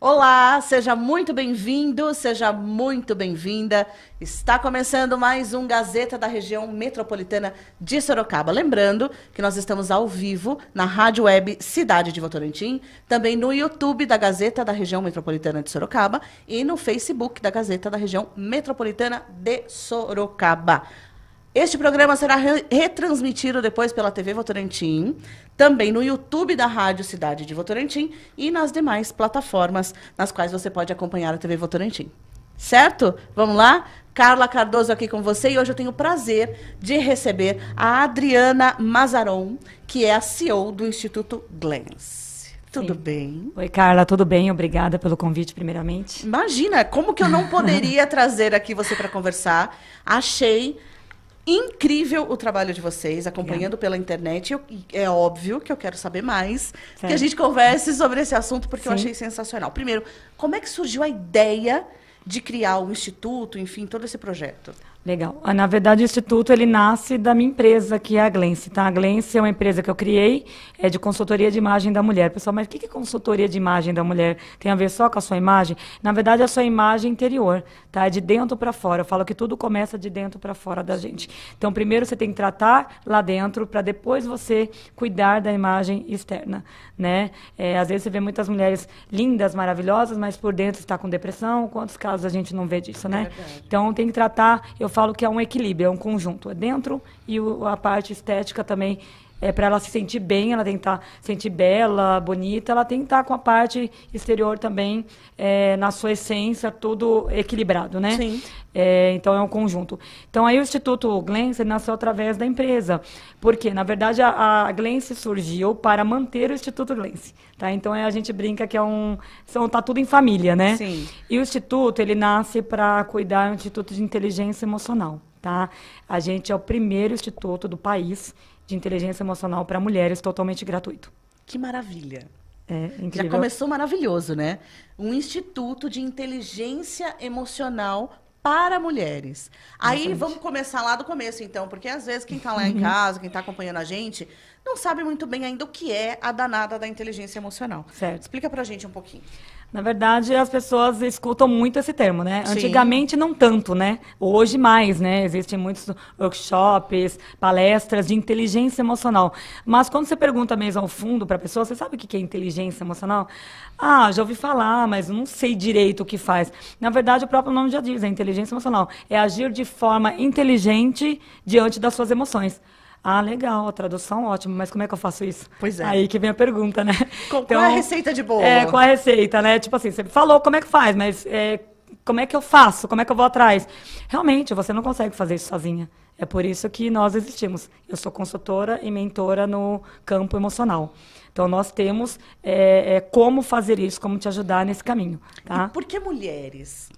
Olá, seja muito bem-vindo, seja muito bem-vinda. Está começando mais um Gazeta da Região Metropolitana de Sorocaba. Lembrando que nós estamos ao vivo na Rádio Web Cidade de Votorantim, também no YouTube da Gazeta da Região Metropolitana de Sorocaba e no Facebook da Gazeta da Região Metropolitana de Sorocaba. Este programa será retransmitido depois pela TV Votorantim, também no YouTube da Rádio Cidade de Votorantim e nas demais plataformas nas quais você pode acompanhar a TV Votorantim. Certo? Vamos lá? Carla Cardoso aqui com você e hoje eu tenho o prazer de receber a Adriana Mazaron, que é a CEO do Instituto Glance. Tudo bem? Oi, Carla, tudo bem? Obrigada pelo convite, primeiramente. Imagina, como que eu não poderia trazer aqui você para conversar? Achei incrível o trabalho de vocês, acompanhando pela internet. É óbvio que eu quero saber mais, que a gente converse sobre esse assunto, porque eu achei sensacional. Primeiro, como é que surgiu a ideia de criar o Instituto, enfim, todo esse projeto? Legal. Na verdade, o Instituto, ele nasce da minha empresa, que é a Glance, tá? A Glance é uma empresa que eu criei, é de consultoria de imagem da mulher. Pessoal, mas o que é consultoria de imagem da mulher? Tem a ver só com a sua imagem? Na verdade, é a sua imagem interior, tá? É de dentro para fora. Eu falo que tudo começa de dentro para fora da gente. Então, primeiro você tem que tratar lá dentro, para depois você cuidar da imagem externa, né? Às vezes você vê muitas mulheres lindas, maravilhosas, mas por dentro está com depressão. Quantos casos a gente não vê disso, né? Então, tem que tratar... Eu falo que é um equilíbrio, é um conjunto. É dentro e a parte estética também, para ela se sentir bem, ela tem que estar sentir bela, bonita, ela tem que estar com a parte exterior também, na sua essência, tudo equilibrado, né? Sim. Então, é um conjunto. Então, aí o Instituto Glance nasceu através da empresa. Porque, na verdade, a Glance surgiu para manter o Instituto Glance. Tá? Então, a gente brinca que tá tudo em família, né? Sim. E o Instituto, ele nasce para cuidar do Instituto de Inteligência Emocional. Tá? A gente é o primeiro instituto do país de inteligência emocional para mulheres, totalmente gratuito. Que maravilha. Incrível. Já começou maravilhoso, né? Um instituto de inteligência emocional para mulheres. Aí vamos começar lá do começo, então, porque às vezes quem está lá em casa, quem está acompanhando a gente, não sabe muito bem ainda o que é a danada da inteligência emocional. Certo. Explica pra gente um pouquinho. Na verdade, as pessoas escutam muito esse termo, né? Sim. Antigamente não tanto, né? Hoje mais, né? Existem muitos workshops, palestras de inteligência emocional. Mas quando você pergunta mesmo ao fundo para a pessoa, você sabe o que é inteligência emocional? Ah, já ouvi falar, mas não sei direito o que faz. Na verdade, o próprio nome já diz, inteligência emocional. É agir de forma inteligente diante das suas emoções. Ah, legal, a tradução ótima, mas como é que eu faço isso? Pois é. Aí que vem a pergunta, né? Qual é a receita de bolo? Qual é a receita, né? Tipo assim, você falou como é que faz, mas como é que eu faço? Como é que eu vou atrás? Realmente, você não consegue fazer isso sozinha. É por isso que nós existimos. Eu sou consultora e mentora no campo emocional. Então, nós temos como fazer isso, como te ajudar nesse caminho. Tá? E por que mulheres?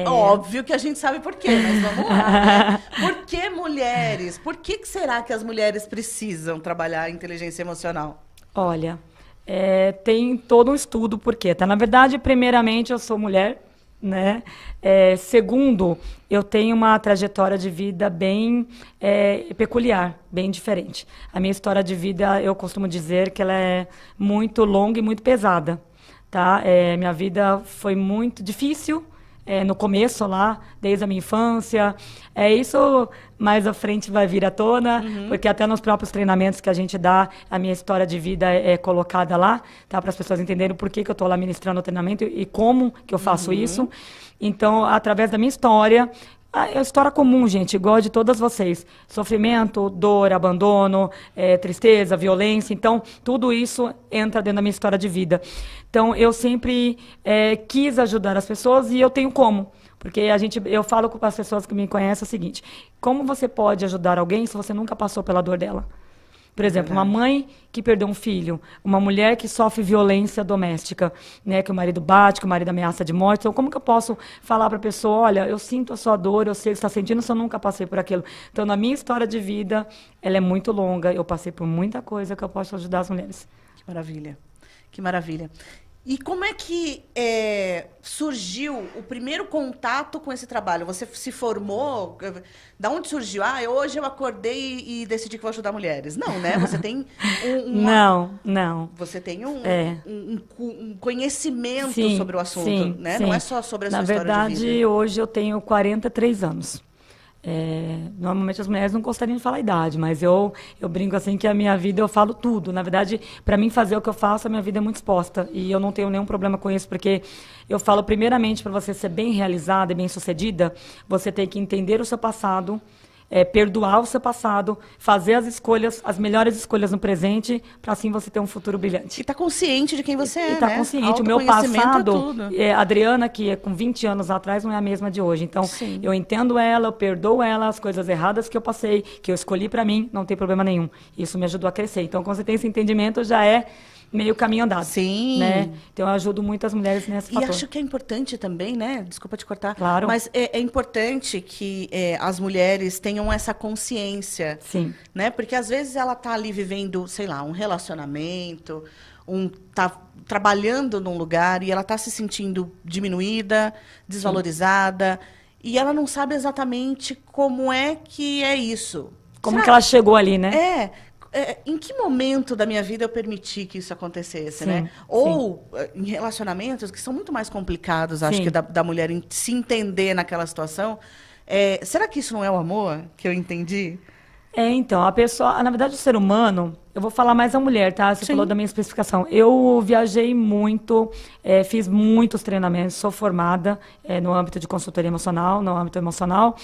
Óbvio que a gente sabe por quê, mas vamos lá, né? Por que mulheres? Por que será que as mulheres precisam trabalhar a inteligência emocional? Olha, tem todo um estudo por quê, tá? Na verdade, primeiramente, eu sou mulher, né? Segundo, eu tenho uma trajetória de vida bem peculiar, bem diferente. A minha história de vida, eu costumo dizer que ela é muito longa e muito pesada, tá? Minha vida foi muito difícil, no começo lá, desde a minha infância. Isso mais à frente vai vir à tona, porque até nos próprios treinamentos que a gente dá, a minha história de vida é colocada lá, tá? Para as pessoas entenderem por que eu estou lá ministrando o treinamento e como que eu faço isso. Então, através da minha história, é história comum, gente, igual a de todas vocês. Sofrimento, dor, abandono, tristeza, violência. Então, tudo isso entra dentro da minha história de vida. Então, eu sempre quis ajudar as pessoas e eu tenho como. Porque eu falo com as pessoas que me conhecem o seguinte: como você pode ajudar alguém se você nunca passou pela dor dela? Por exemplo, uma mãe que perdeu um filho, uma mulher que sofre violência doméstica, né, que o marido bate, que o marido ameaça de morte. Então, como que eu posso falar para a pessoa, olha, eu sinto a sua dor, eu sei o que você está sentindo, se eu nunca passei por aquilo. Então, na minha história de vida, ela é muito longa, eu passei por muita coisa que eu posso ajudar as mulheres. Que maravilha, que maravilha. E como é que surgiu o primeiro contato com esse trabalho? Você se formou? Da onde surgiu? Hoje eu acordei decidi que vou ajudar mulheres. Não, né? Você tem Não. Você tem um conhecimento sobre o assunto, né? Sim. Não é só sobre a sua história de vida. Na verdade, hoje eu tenho 43 anos. Normalmente as mulheres não gostariam de falar a idade, mas eu brinco assim que a minha vida eu falo tudo. Na verdade, para mim fazer o que eu faço, a minha vida é muito exposta e eu não tenho nenhum problema com isso, porque eu falo primeiramente para você ser bem realizada e bem sucedida, você tem que entender o seu passado, perdoar o seu passado, fazer as escolhas, as melhores escolhas no presente, para assim você ter um futuro brilhante. E tá consciente de quem você é, tá né? Consciente. O meu passado, a Adriana, que é com 20 anos atrás, não é a mesma de hoje. Então, eu entendo ela, eu perdoo ela, as coisas erradas que eu passei, que eu escolhi para mim, não tem problema nenhum. Isso me ajudou a crescer. Então, quando você tem esse entendimento, já é meio caminho andado. Sim. Né? Então, eu ajudo muito as mulheres nesse fator. E acho que é importante também, né? Desculpa te cortar. Claro. Mas é importante que as mulheres tenham essa consciência. Sim. Né? Porque às vezes ela tá ali vivendo, sei lá, um relacionamento, tá trabalhando num lugar e ela tá se sentindo diminuída, desvalorizada, e ela não sabe exatamente como é que é isso. Como que ela chegou ali, né? Em que momento da minha vida eu permiti que isso acontecesse, né? Ou em relacionamentos que são muito mais complicados, acho que da mulher se entender naquela situação. Será que isso não é o amor que eu entendi? Então, a pessoa, na verdade, o ser humano, eu vou falar mais a mulher, tá? Você falou da minha especificação. Eu viajei muito, fiz muitos treinamentos, sou formada no âmbito de consultoria emocional, no âmbito emocional.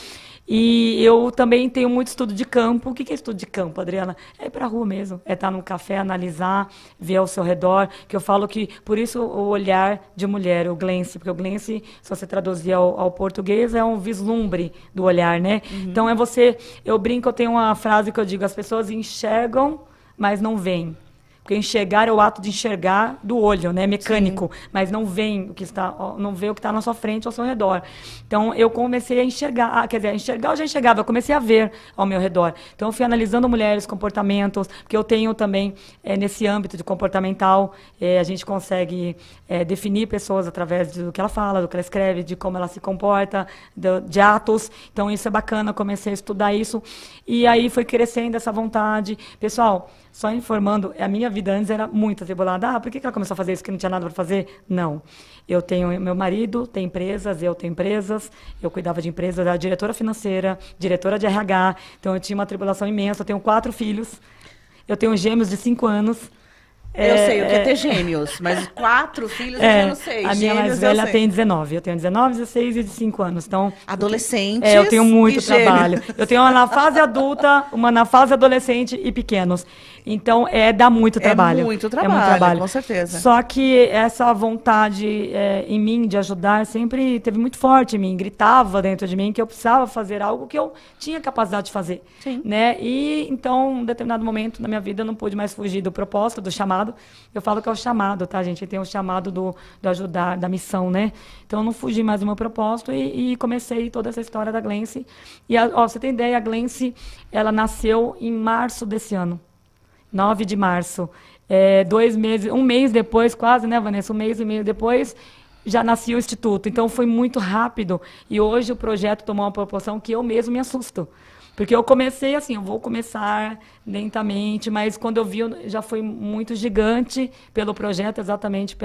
E eu também tenho muito estudo de campo. O que é estudo de campo, Adriana? É ir para a rua mesmo. É estar no café, analisar, ver ao seu redor. Que eu falo que, por isso, o olhar de mulher, o glance. Porque o glance, se você traduzir ao português, é um vislumbre do olhar, né? Então, eu brinco, eu tenho uma frase que eu digo, as pessoas enxergam, mas não veem. Porque enxergar é o ato de enxergar do olho, né? Mecânico, mas não vê o que está na sua frente, ao seu redor. Então, eu comecei a enxergar, enxergar eu já enxergava, eu comecei a ver ao meu redor. Então, eu fui analisando mulheres, comportamentos, porque eu tenho também, nesse âmbito de comportamental, a gente consegue definir pessoas através do que ela fala, do que ela escreve, de como ela se comporta, de atos. Então, isso é bacana, eu comecei a estudar isso. E aí foi crescendo essa vontade. Pessoal, só informando, a minha vida antes era muito atribulada. Por que ela começou a fazer isso que não tinha nada para fazer? Não. Eu tenho meu marido, tem empresas, eu tenho empresas, eu cuidava de empresas, era diretora financeira, diretora de RH, então eu tinha uma tribulação imensa, eu tenho 4 filhos, eu tenho gêmeos de 5 anos. Eu sei o que é ter gêmeos, mas 4 filhos eu já não sei. A minha mais velha tem 19. Eu tenho 19, 16 e de 5 anos. Então, adolescentes. Eu tenho muito trabalho. Eu tenho uma na fase adulta, uma na fase adolescente e pequenos. Então, dá muito trabalho. É muito trabalho, com certeza. Só que essa vontade em mim de ajudar sempre teve muito forte em mim. Gritava dentro de mim que eu precisava fazer algo que eu tinha capacidade de fazer. Sim. Né? E, então, em determinado momento da minha vida, eu não pude mais fugir do propósito, do chamado. Eu falo que é o chamado, tá, gente? Tem o chamado do ajudar, da missão, né? Então, eu não fugi mais do meu propósito e comecei toda essa história da Glance. E, você tem ideia, a Glance, ela nasceu em março desse ano. 9 de março. 2 meses, um mês depois, quase, né, Vanessa? 1 mês e meio depois, já nascia o Instituto. Então, foi muito rápido. E hoje o projeto tomou uma proporção que eu mesmo me assusto. Porque eu comecei assim, eu vou começar lentamente, mas quando eu vi, já foi muito gigante pelo projeto, exatamente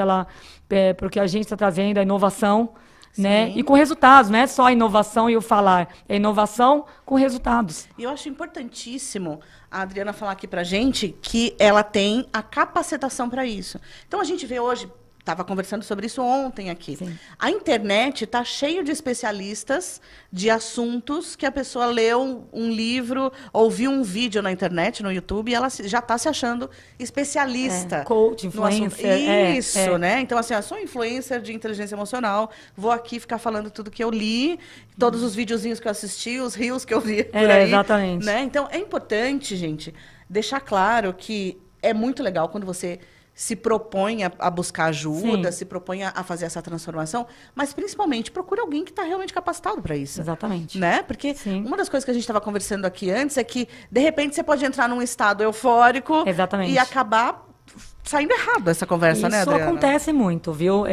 porque a gente está trazendo a inovação, né? E com resultados, não é só a inovação e o falar, é inovação com resultados. E eu acho importantíssimo a Adriana falar aqui pra gente que ela tem a capacitação para isso. Então, a gente vê hoje, estava conversando sobre isso ontem aqui. Sim. A internet está cheio de especialistas de assuntos que a pessoa leu um livro, ouviu um vídeo na internet, no YouTube, e ela já está se achando especialista. Coach, influencer. Isso, né? Então, assim, eu sou influencer de inteligência emocional, vou aqui ficar falando tudo que eu li, todos os videozinhos que eu assisti, os reels que eu vi por aí. Exatamente. Né? Então, é importante, gente, deixar claro que é muito legal quando você se propõe a buscar ajuda, se propõe a fazer essa transformação, mas principalmente procure alguém que está realmente capacitado para isso. Exatamente. Né? Porque uma das coisas que a gente estava conversando aqui antes é que, de repente, você pode entrar num estado eufórico e acabar saindo errado essa conversa, né, Adriana? Isso acontece muito, viu?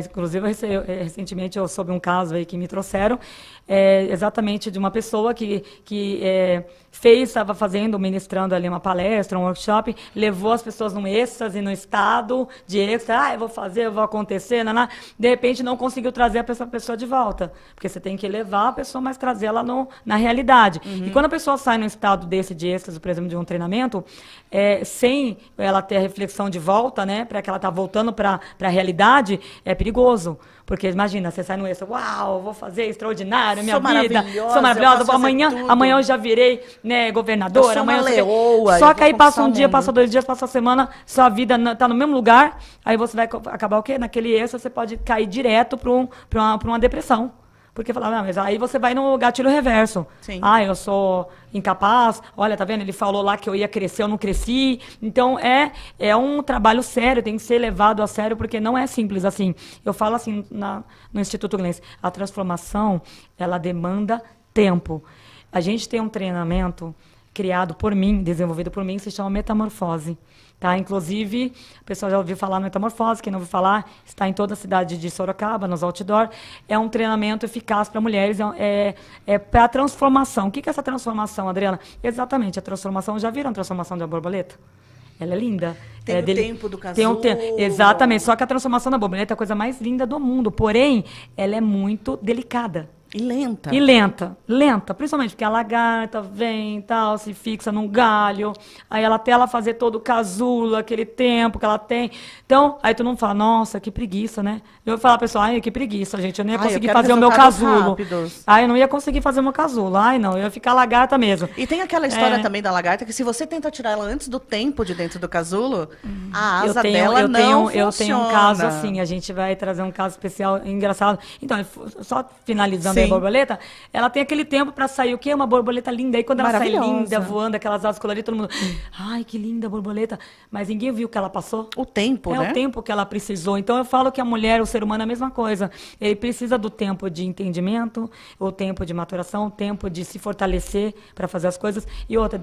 Inclusive, recentemente eu soube um caso aí que me trouxeram, exatamente de uma pessoa que estava ministrando ali uma palestra, um workshop, levou as pessoas num êxtase, no estado de êxtase, eu vou fazer, eu vou acontecer, de repente não conseguiu trazer a pessoa de volta, porque você tem que levar a pessoa, mas trazer ela na realidade. E quando a pessoa sai num estado desse de êxtase, por exemplo, de um treinamento, sem ela ter a reflexão de volta, né, para que ela tá voltando para a realidade, é perigoso. Porque imagina, você sai no êxtase, uau, vou fazer extraordinário, minha vida, sou maravilhosa, amanhã eu já virei, né, governadora, amanhã leoa, só que aí passa um dia, passa 2 dias, passa a semana, sua vida está no mesmo lugar, aí você vai acabar o quê? Naquele êxtase você pode cair direto para uma depressão. Porque falava, mas aí você vai no gatilho reverso. Sim. Eu sou incapaz, olha, tá vendo? Ele falou lá que eu ia crescer, eu não cresci. Então, é um trabalho sério, tem que ser levado a sério, porque não é simples assim. Eu falo assim no Instituto Glenn, a transformação, ela demanda tempo. A gente tem um treinamento criado por mim, desenvolvido por mim, que se chama Metamorfose. Tá? Inclusive, o pessoal já ouviu falar no Metamorfose, quem não ouviu falar, está em toda a cidade de Sorocaba, nos outdoor. É um treinamento eficaz para mulheres, para a transformação. O que é essa transformação, Adriana? Exatamente, a transformação, já viram a transformação de uma borboleta? Ela é linda. Tem o tempo do casulo. Exatamente, só que a transformação da borboleta é a coisa mais linda do mundo, porém, ela é muito delicada. E lenta. Lenta, principalmente porque a lagarta vem e tal, se fixa num galho, aí até ela fazer todo o casulo, aquele tempo que ela tem. Então, aí todo mundo fala, nossa, que preguiça, né? Eu vou falar, pessoal, que preguiça, gente, eu não ia conseguir fazer o meu casulo. Rápidos. Eu não ia conseguir fazer o meu casulo. Não, eu ia ficar lagarta mesmo. E tem aquela história também da lagarta, que se você tenta tirar ela antes do tempo de dentro do casulo, a asa dela não funciona. Eu tenho um caso assim, a gente vai trazer um caso especial, engraçado. Então, só finalizando a borboleta, ela tem aquele tempo para sair o quê? Uma borboleta linda. Aí quando ela sai linda, voando, aquelas asas coloridas, todo mundo, ai, que linda borboleta. Mas ninguém viu o que ela passou. O tempo, né? É o tempo que ela precisou. Então eu falo que a mulher, o ser humano é a mesma coisa. Ele precisa do tempo de entendimento, o tempo de maturação, o tempo de se fortalecer para fazer as coisas. E outra,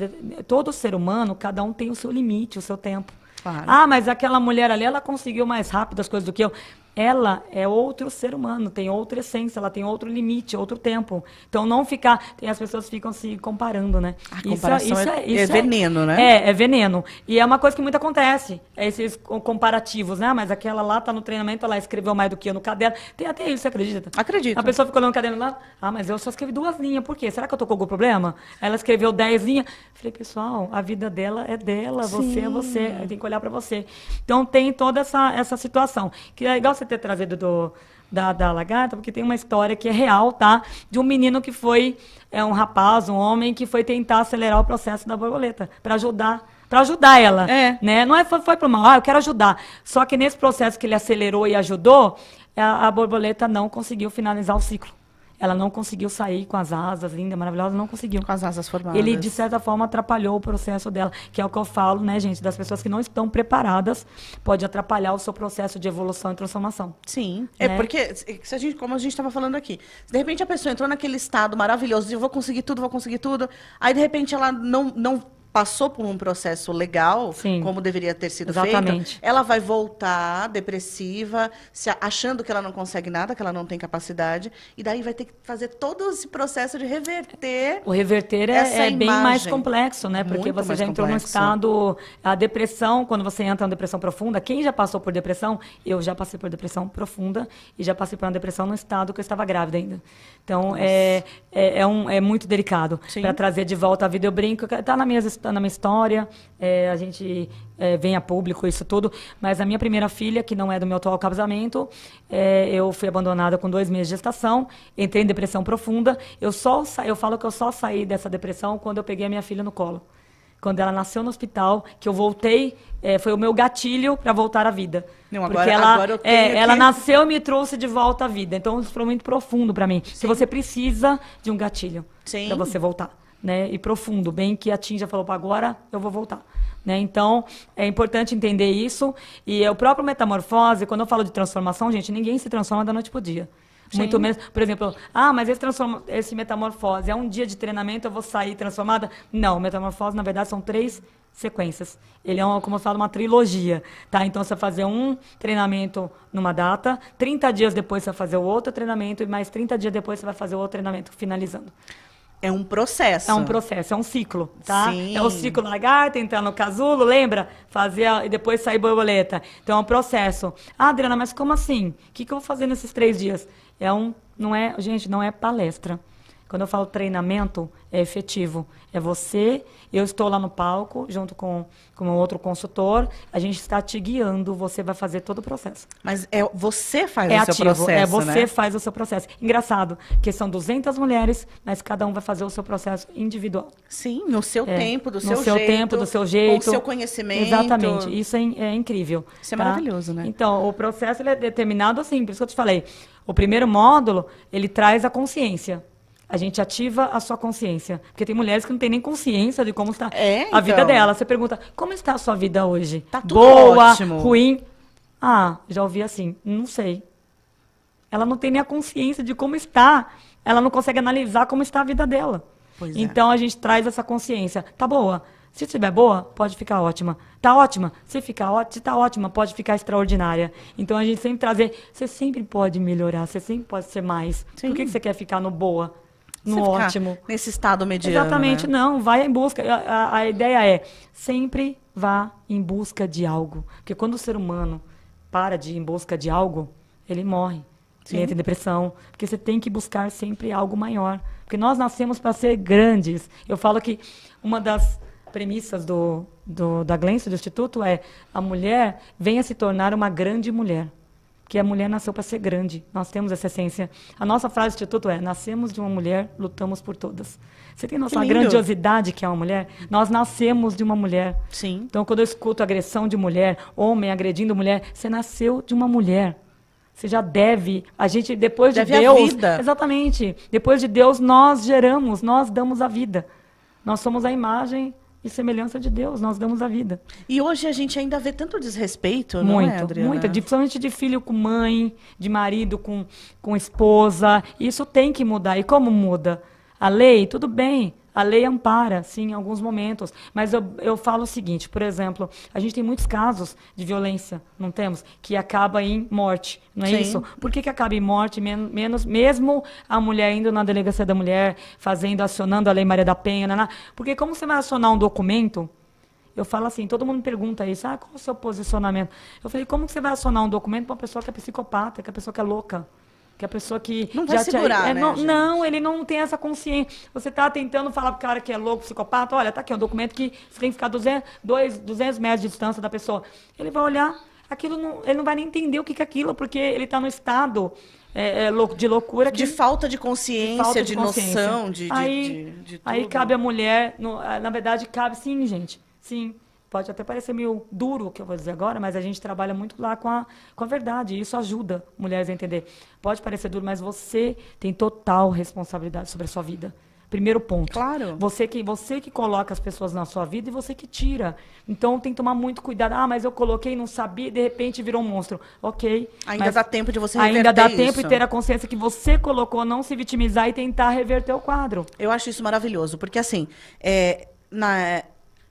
todo ser humano, cada um tem o seu limite, o seu tempo. Claro. Mas aquela mulher ali, ela conseguiu mais rápido as coisas do que eu. Ela é outro ser humano, tem outra essência, ela tem outro limite, outro tempo. Então, não ficar... As pessoas ficam se comparando, né? A comparação é veneno, né? É veneno. E é uma coisa que muito acontece, esses comparativos, né? Mas aquela lá tá no treinamento, ela escreveu mais do que eu no caderno. Tem até isso, você acredita? Acredito. A pessoa ficou no caderno lá, mas eu só escrevi 2 linhas, por quê? Será que eu tô com algum problema? Ela escreveu 10 linhas. Falei, pessoal, a vida dela é dela, você é você, tem que olhar para você. Então, tem toda essa situação. Que é igual você ter trazido da lagarta, porque tem uma história que é real, tá? De um menino que foi, um rapaz, um homem, que foi tentar acelerar o processo da borboleta, para ajudar ela, né? Não foi pro mal, eu quero ajudar. Só que nesse processo que ele acelerou e ajudou, a borboleta não conseguiu finalizar o ciclo. Ela não conseguiu sair com as asas lindas, maravilhosas, não conseguiu. Com as asas formadas. Ele, de certa forma, atrapalhou o processo dela, que é o que eu falo, né, gente, das pessoas que não estão preparadas, pode atrapalhar o seu processo de evolução e transformação. Sim, porque, como a gente estava falando aqui, de repente a pessoa entrou naquele estado maravilhoso de eu vou conseguir tudo, aí de repente ela não passou por um processo legal, como deveria ter sido feito, ela vai voltar depressiva, achando que ela não consegue nada, que ela não tem capacidade, e daí vai ter que fazer todo esse processo de reverter. O reverter é bem mais complexo, né? Porque muito você já entrou num estado... A depressão, quando você entra numa depressão profunda, quem já passou por depressão? Eu já passei por depressão profunda e já passei por uma depressão no estado que eu estava grávida ainda. Então, é muito delicado. Para trazer de volta a vida, eu brinco, está na minha história, a gente vem a público isso tudo, mas a minha primeira filha, que não é do meu atual casamento, eu fui abandonada com 2 meses de gestação, entrei em depressão profunda, eu falo que eu só saí dessa depressão quando eu peguei a minha filha no colo. Quando ela nasceu no hospital, que eu voltei, foi o meu gatilho para voltar à vida. Não, porque ela nasceu e me trouxe de volta à vida. Então, isso foi muito profundo para mim. Se você precisa de um gatilho para você voltar. Né, e profundo, bem que a Tim já falou, agora eu vou voltar. Né? Então, é importante entender isso. E o próprio Metamorfose, quando eu falo de transformação, gente, ninguém se transforma da noite pro dia. Muito menos, por exemplo, mas esse Metamorfose é um dia de treinamento, eu vou sair transformada? Não, Metamorfose, na verdade, são 3 sequências. Ele é, como eu falo, uma trilogia, tá? Então, você vai fazer um treinamento numa data, 30 dias depois você vai fazer o outro treinamento e mais 30 dias depois você vai fazer o outro treinamento, finalizando. É um processo. É um processo, é um ciclo, tá? Sim. É o ciclo lagarta, entrar no casulo, lembra? E depois sair borboleta. Então, é um processo. Ah, Adriana, mas como assim? O que eu vou fazer nesses 3 dias? Gente, não é palestra. Quando eu falo treinamento, é efetivo. É você, eu estou lá no palco, junto com outro consultor, a gente está te guiando, você vai fazer todo o processo. Mas você faz É o seu ativo, processo, você né? faz o seu processo. Engraçado, porque são 200 mulheres, mas cada um vai fazer o seu processo individual. Sim, no seu tempo, do seu No seu jeito. tempo, do seu jeito. Com o seu conhecimento. Exatamente. Isso é incrível. Isso é tá? maravilhoso, né? Então, o processo ele é determinado assim, por isso que eu te falei. O primeiro módulo, ele traz a consciência. A gente ativa a sua consciência. Porque tem mulheres que não têm nem consciência de como está a vida então. dela. Você pergunta, como está a sua vida hoje? Tá tudo Boa, ótimo. ruim? Ah, já ouvi assim, não sei. Ela não tem nem a consciência de como está. Ela não consegue analisar como está a vida dela. Pois é. Então, a gente traz essa consciência. Tá boa? Se estiver boa, pode ficar ótima. Tá ótima? Se tá ótima, pode ficar extraordinária. Então, a gente sempre trazer... Você sempre pode melhorar, você sempre pode ser mais. Sim. Por que você quer ficar no boa? No Você ficar ótimo? nesse estado mediano, Exatamente, né? não. Vai em busca. A ideia é, sempre vá em busca de algo. Porque quando o ser humano para de ir em busca de algo, ele morre. Sim. Ele entra em depressão. Porque você tem que buscar sempre algo maior. Porque nós nascemos para ser grandes. Eu falo que uma das premissas da Glenn, do Instituto, é a mulher venha se tornar uma grande mulher. Porque a mulher nasceu para ser grande. Nós temos essa essência. A nossa frase do Instituto é: nascemos de uma mulher, lutamos por todas. Você tem noção da grandiosidade que é uma mulher? Nós nascemos de uma mulher. Sim. Então, quando eu escuto agressão de mulher, homem agredindo mulher, você nasceu de uma mulher. Você já deve. A gente, depois de Deve a Deus. vida. Exatamente. Depois de Deus, nós geramos, nós damos a vida. Nós somos a imagem e semelhança de Deus, nós damos a vida. E hoje a gente ainda vê tanto desrespeito, não é, Adriana? Muito, principalmente de filho com mãe, de marido com esposa. Isso tem que mudar. E como muda? A lei, tudo bem, a lei ampara, sim, em alguns momentos. Mas eu falo o seguinte, por exemplo, a gente tem muitos casos de violência, não temos? Que acaba em morte, não é Sim. isso? Por que acaba em morte, mesmo a mulher indo na delegacia da mulher, acionando a Lei Maria da Penha, porque como você vai acionar um documento? Eu falo assim, todo mundo me pergunta isso, qual é o seu posicionamento? Eu falei, como que você vai acionar um documento para uma pessoa que é psicopata, que é uma pessoa que é louca? Que a pessoa que... Não vai segurar, né, gente? Não, ele não tem essa consciência. Você está tentando falar para o cara que é louco, psicopata, olha, tá aqui, é um documento que você tem que ficar 200 metros de distância da pessoa. Ele vai olhar, ele não vai nem entender o que é aquilo, porque ele está no estado de loucura. De falta de consciência, de noção, de tudo. Aí cabe a mulher, na verdade, cabe sim, gente, sim. Pode até parecer meio duro o que eu vou dizer agora, mas a gente trabalha muito lá com a verdade. E isso ajuda mulheres a entender. Pode parecer duro, mas você tem total responsabilidade sobre a sua vida. Primeiro ponto. Claro. Você que coloca as pessoas na sua vida e você que tira. Então tem que tomar muito cuidado. Mas eu coloquei, não sabia, de repente virou um monstro. Ok. Ainda dá tempo de você reverter Ainda dá isso. tempo e ter a consciência que você colocou, não se vitimizar e tentar reverter o quadro. Eu acho isso maravilhoso, porque assim,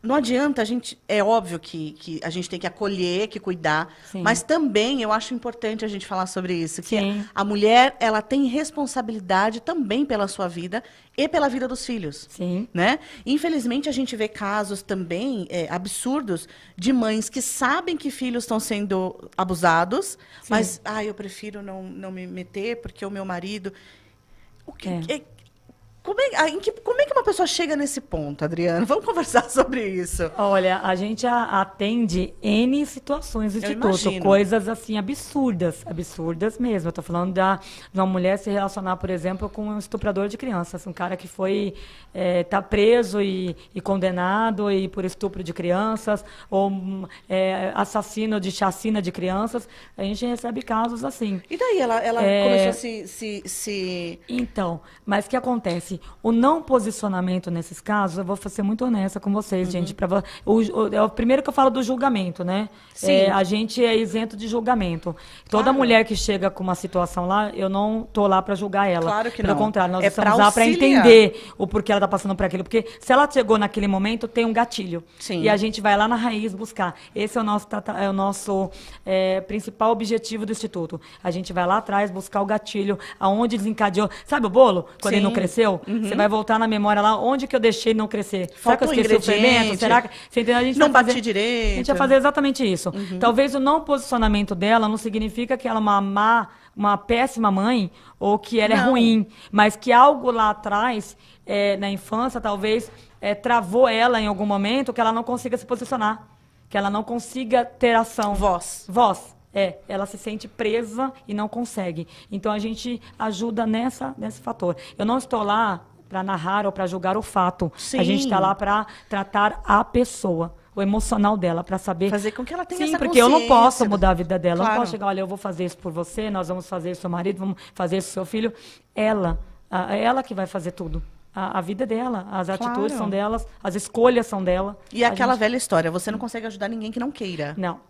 não adianta a gente... É óbvio que a gente tem que acolher, que cuidar, Sim. mas também eu acho importante a gente falar sobre isso, que Sim. a mulher, ela tem responsabilidade também pela sua vida e pela vida dos filhos. Sim. Né? Infelizmente, a gente vê casos também absurdos de mães que sabem que filhos estão sendo abusados, Sim. mas, eu prefiro não me meter porque o meu marido... Como é que uma pessoa chega nesse ponto, Adriana? Vamos conversar sobre isso. Olha, a gente atende N situações do Instituto, imagino. coisas assim absurdas mesmo. Eu tô falando de uma mulher se relacionar, por exemplo, com um estuprador de crianças, um cara que tá preso e condenado por estupro de crianças, ou assassino de chacina de crianças. A gente recebe casos assim. E daí ela começou a se... Então, mas o que acontece? acontece? O não posicionamento nesses casos, eu vou ser muito honesta com vocês, gente. É o primeiro que eu falo do julgamento, né? Sim. A gente é isento de julgamento. Toda Claro. mulher que chega com uma situação lá, eu não tô lá para julgar ela. Claro que Pelo não. contrário, nós É estamos pra lá para auxiliar. entender o porquê ela tá passando por aquilo. Porque se ela chegou naquele momento, tem um gatilho. Sim. E a gente vai lá na raiz buscar. Esse é o nosso principal objetivo do Instituto. A gente vai lá atrás buscar o gatilho, aonde desencadeou. Sabe o bolo? Quando Sim. ele não cresceu? Você vai voltar na memória lá, onde que eu deixei ele não crescer? Será que eu Faltou esqueci o fermento? ingrediente. Será que... Você entendeu? A gente Não vai bati fazer... direito. A gente vai fazer exatamente isso. Talvez o não posicionamento dela não significa que ela é uma péssima mãe ou que ela é Não. ruim, mas que algo lá atrás, na infância, talvez travou ela em algum momento que ela não consiga se posicionar, que ela não consiga ter ação. Voz. Voz. Ela se sente presa e não consegue. Então a gente ajuda nesse fator. Eu não estou lá para narrar ou para julgar o fato. Sim. A gente está lá para tratar a pessoa, o emocional dela, para saber. Fazer com que ela tenha Sim, essa porque eu não consciência. posso mudar a vida dela. Eu Claro. não posso chegar, olha, eu vou fazer isso por você, nós vamos fazer isso com seu marido, vamos fazer isso com seu filho. Ela que vai fazer tudo. A vida dela, as atitudes são delas, as escolhas são dela. E aquela velha história, você não consegue ajudar ninguém que não queira. Não.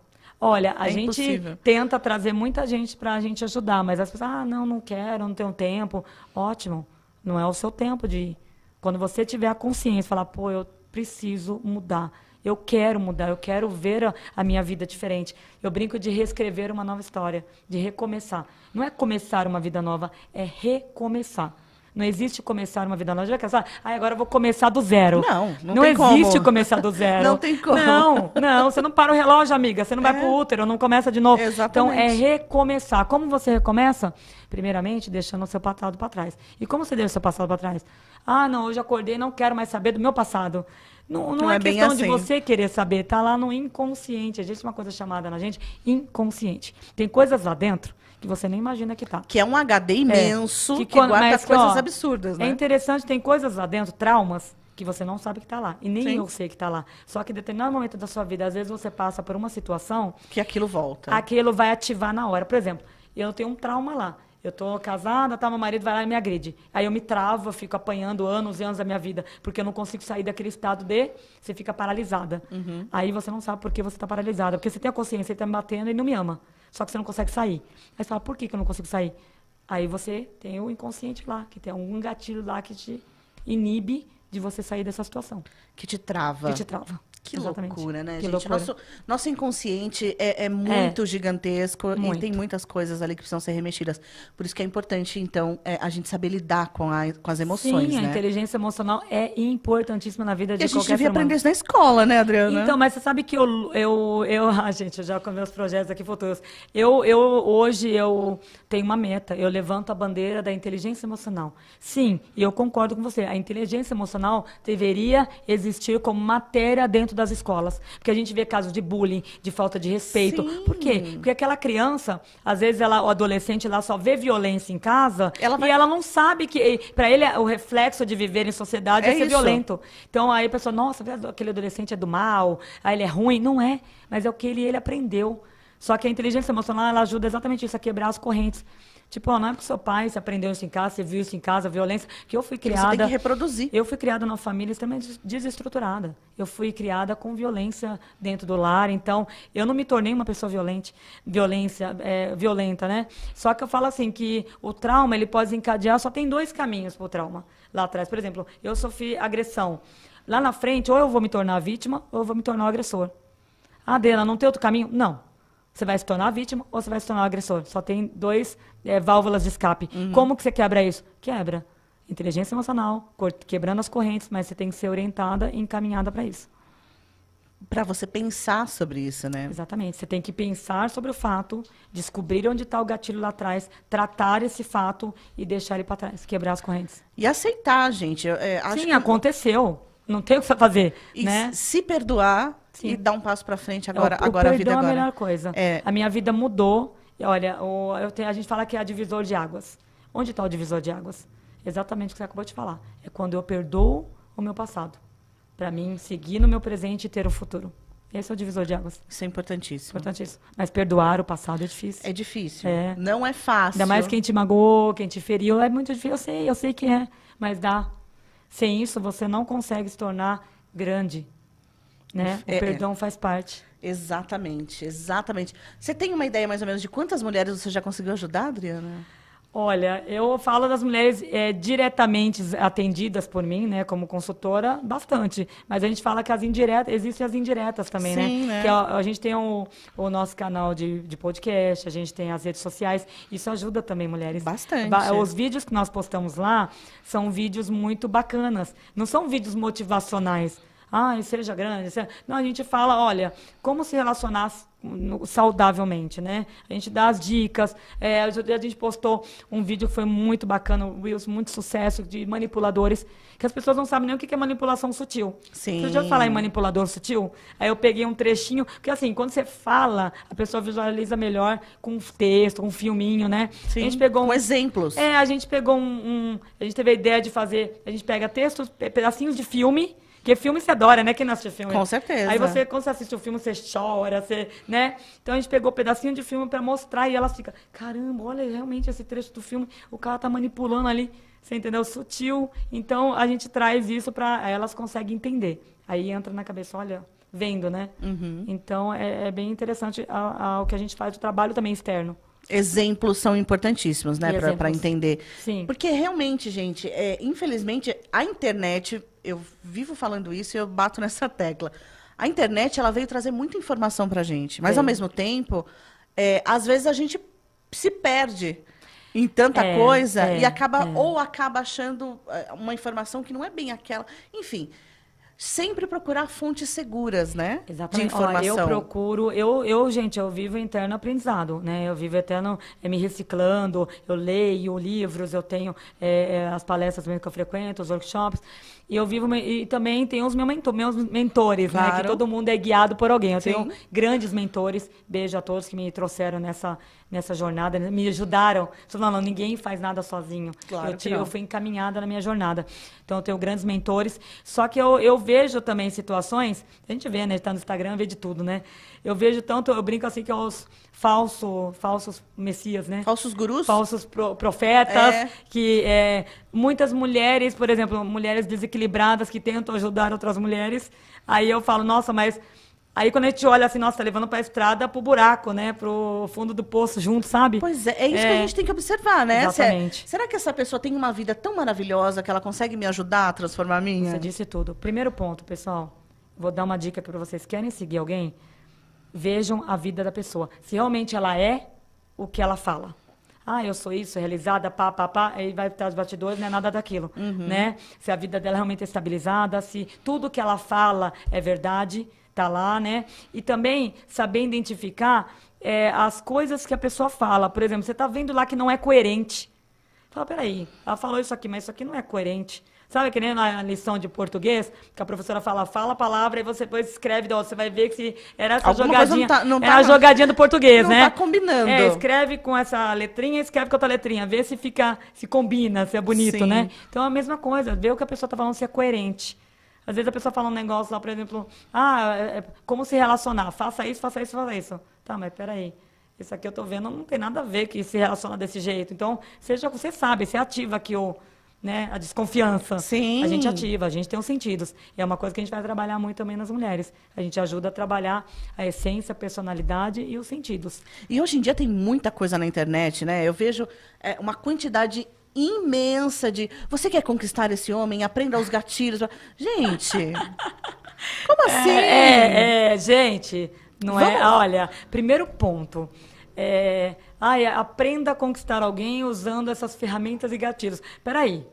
Olha, a É gente impossível. tenta trazer muita gente para a gente ajudar, mas as pessoas, não quero, não tenho tempo. Ótimo, não é o seu tempo de ir. Quando você tiver a consciência, falar, pô, eu preciso mudar, eu quero mudar, eu quero ver a minha vida diferente. Eu brinco de reescrever uma nova história, de recomeçar. Não é começar uma vida nova, é recomeçar. Não existe começar uma vida nova. Já pensar, agora eu vou começar do zero. Não tem como. existe começar do zero. Não tem como. Não, você não para o relógio, amiga. Você não vai pro útero, não começa de novo. Exatamente. Então, é recomeçar. Como você recomeça? Primeiramente, deixando o seu passado para trás. E como você deixa o seu passado para trás? Não, hoje acordei, não quero mais saber do meu passado. Não é bem questão de assim. você querer saber. Tá lá no inconsciente. Existe uma coisa chamada na gente inconsciente. Tem coisas lá dentro que você nem imagina que tá. Que é um HD imenso que quando- guarda mas, coisas ó, absurdas, né? É interessante, tem coisas lá dentro, traumas, que você não sabe que tá lá. E nem Sim. eu sei que tá lá. Só que em determinado momento da sua vida, às vezes você passa por uma situação, Que aquilo volta. aquilo vai ativar na hora. Por exemplo, eu tenho um trauma lá. Eu tô casada, meu marido vai lá e me agride. Aí eu me travo, eu fico apanhando anos e anos da minha vida, porque eu não consigo sair daquele estado de... Você fica paralisada. Aí você não sabe por que você está paralisada. Porque você tem a consciência, ele tá me batendo e não me ama. Só que você não consegue sair. Aí você fala, por que eu não consigo sair? Aí você tem o inconsciente lá, que tem algum gatilho lá que te inibe de você sair dessa situação. Que te trava. Que te trava. Que Exatamente. loucura, né, Que gente? loucura. Nosso inconsciente é muito gigantesco e Muito. tem muitas coisas ali que precisam ser remexidas. Por isso que é importante, então, a gente saber lidar com as emoções, Sim, a né? inteligência emocional é importantíssima na vida E de a gente qualquer devia ser humano. aprender isso na escola, né, Adriana? Então, mas você sabe que gente, eu já com meus projetos aqui futuros. Hoje eu tenho uma meta, eu levanto a bandeira da inteligência emocional. Sim, e eu concordo com você, a inteligência emocional deveria existir como matéria dentro das escolas, porque a gente vê casos de bullying, de falta de respeito. Sim. Por quê? Porque aquela criança, às vezes o adolescente lá só vê violência em casa e ela não sabe que para ele o reflexo de viver em sociedade é ser isso. violento. Então aí a pessoa, nossa, aquele adolescente é do mal, ele é ruim. Não é, mas é o que ele aprendeu. Só que a inteligência emocional, ela ajuda exatamente isso, a quebrar as correntes. Tipo, não é porque seu pai, você aprendeu isso em casa, você viu isso em casa, violência, que eu fui Que criada... você tem que reproduzir. Eu fui criada numa família extremamente desestruturada. Eu fui criada com violência dentro do lar, então eu não me tornei uma pessoa violenta, né? Só que eu falo assim, que o trauma, ele pode desencadear, só tem 2 caminhos para o trauma lá atrás. Por exemplo, eu sofri agressão. Lá na frente, ou eu vou me tornar vítima, ou eu vou me tornar o agressor. Adriana, não tem outro caminho? Não. Você vai se tornar vítima ou você vai se tornar o agressor. Só tem 2 válvulas de escape. Como que você quebra isso? Quebra. Inteligência emocional, quebrando as correntes, mas você tem que ser orientada e encaminhada para isso. Para você pensar sobre isso, né? Exatamente. Você tem que pensar sobre o fato, descobrir onde está o gatilho lá atrás, tratar esse fato e deixar ele para trás, quebrar as correntes. E aceitar, gente. Acho Sim, que aconteceu. Não tem o que fazer, e né? se perdoar Sim. e dar um passo para frente O agora a vida perdão é a agora. melhor coisa. É. A minha vida mudou. E, olha, a gente fala que é divisor de águas. Onde está o divisor de águas? Exatamente o que você acabou de falar. É quando eu perdoo o meu passado. Para mim, seguir no meu presente e ter um futuro. Esse é o divisor de águas. Isso é importantíssimo. Importantíssimo. Mas perdoar o passado é difícil. É difícil. É. Não é fácil. Ainda mais quem te magoou, quem te feriu, é muito difícil. Eu sei que é. mas dá. Sem isso, você não consegue se tornar grande, né? O perdão faz parte. Exatamente, exatamente. Você tem uma ideia mais ou menos de quantas mulheres você já conseguiu ajudar, Adriana? Olha, eu falo das mulheres diretamente atendidas por mim, né, como consultora, bastante. Mas a gente fala que existem as indiretas também, Sim, né? Que a gente tem o nosso canal de podcast, a gente tem as redes sociais. Isso ajuda também mulheres. Bastante. Os vídeos que nós postamos lá são vídeos muito bacanas. Não são vídeos motivacionais. Seja grande. Não, a gente fala, olha, como se relacionar saudavelmente, né? A gente dá as dicas. A gente postou um vídeo que foi muito bacana, Reels, muito sucesso, de manipuladores, que as pessoas não sabem nem o que é manipulação sutil. Sim. Você já falar em manipulador sutil? Aí eu peguei um trechinho, porque assim, quando você fala, a pessoa visualiza melhor com um texto, com um filminho, né? Sim, a gente pegou com exemplos. A gente pegou a gente teve a ideia de fazer, a gente pega textos, pedacinhos de filme. Porque filme você adora, né? Quem não assiste filme? Com certeza. Aí quando você assiste o filme, você chora, né? Então a gente pegou um pedacinho de filme para mostrar e elas ficam, caramba, olha realmente esse trecho do filme, o cara tá manipulando ali, você entendeu? Sutil. Então a gente traz isso para elas conseguem entender. Aí entra na cabeça, olha, vendo, né? Uhum. Então é bem interessante o que a gente faz, o trabalho também externo. Exemplos são importantíssimos, né, para entender. Sim. Porque realmente, gente, infelizmente, a internet, eu vivo falando isso e eu bato nessa tecla. A internet, ela veio trazer muita informação pra gente, mas ao mesmo tempo, às vezes a gente se perde em tanta coisa e acaba achando uma informação que não é bem aquela. Enfim. Sempre procurar fontes seguras, né? Exatamente. De informação. Eu procuro, gente, eu vivo eterno aprendizado, né? Eu vivo eterno me reciclando, eu leio livros, eu tenho as palestras mesmo que eu frequento, os workshops, e eu vivo, e também tenho os meus mentores, claro. né? Que todo mundo é guiado por alguém. Eu tenho grandes mentores, beijo a todos que me trouxeram nessa jornada, me ajudaram. Estou falando, ninguém faz nada sozinho. Claro eu fui encaminhada na minha jornada. Então, eu tenho grandes mentores. Só que eu vejo também situações, a gente vê, né? Está no Instagram, vê de tudo, né? Eu vejo tanto, eu brinco assim que é os falsos messias, né? Falsos gurus? Falsos profetas, que muitas mulheres, por exemplo, mulheres desequilibradas que tentam ajudar outras mulheres. Aí eu falo, nossa, mas... Aí quando a gente olha assim, nossa, tá levando para a estrada, pro buraco, né? Pro fundo do poço junto, sabe? Pois é isso que a gente tem que observar, né? Exatamente. Será que essa pessoa tem uma vida tão maravilhosa que ela consegue me ajudar a transformar a minha? Você disse tudo. Primeiro ponto, pessoal. Vou dar uma dica aqui para vocês. Querem seguir alguém? Vejam a vida da pessoa. Se realmente ela é o que ela fala. Eu sou isso, realizada, aí vai estar os bastidores, não é nada daquilo, né? Se a vida dela realmente é estabilizada, se tudo que ela fala é verdade, tá lá, né? E também saber identificar as coisas que a pessoa fala. Por exemplo, você tá vendo lá que não é coerente. Fala, peraí, ela falou isso aqui, mas isso aqui não é coerente. Sabe que nem na lição de português, que a professora fala a palavra e você depois escreve, você vai ver que se era essa alguma jogadinha, não a jogadinha do português, né? Não tá combinando. Escreve com essa letrinha, escreve com outra letrinha, vê se se combina, se é bonito, Sim. né? Então é a mesma coisa, vê o que a pessoa tá falando, se é coerente. Às vezes a pessoa fala um negócio lá, por exemplo, como se relacionar, faça isso, faça isso, faça isso. Tá, mas peraí, isso aqui eu tô vendo, não tem nada a ver que se relaciona desse jeito. Então, você sabe, você ativa aqui a desconfiança. Sim. A gente ativa, a gente tem os sentidos. E é uma coisa que a gente vai trabalhar muito também nas mulheres. A gente ajuda a trabalhar a essência, a personalidade e os sentidos. E hoje em dia tem muita coisa na internet, né? Eu vejo uma quantidade imensa de... Você quer conquistar esse homem? Aprenda os gatilhos. Gente, como assim? Gente, não é... Olha, primeiro ponto... aprenda a conquistar alguém usando essas ferramentas e gatilhos. Peraí.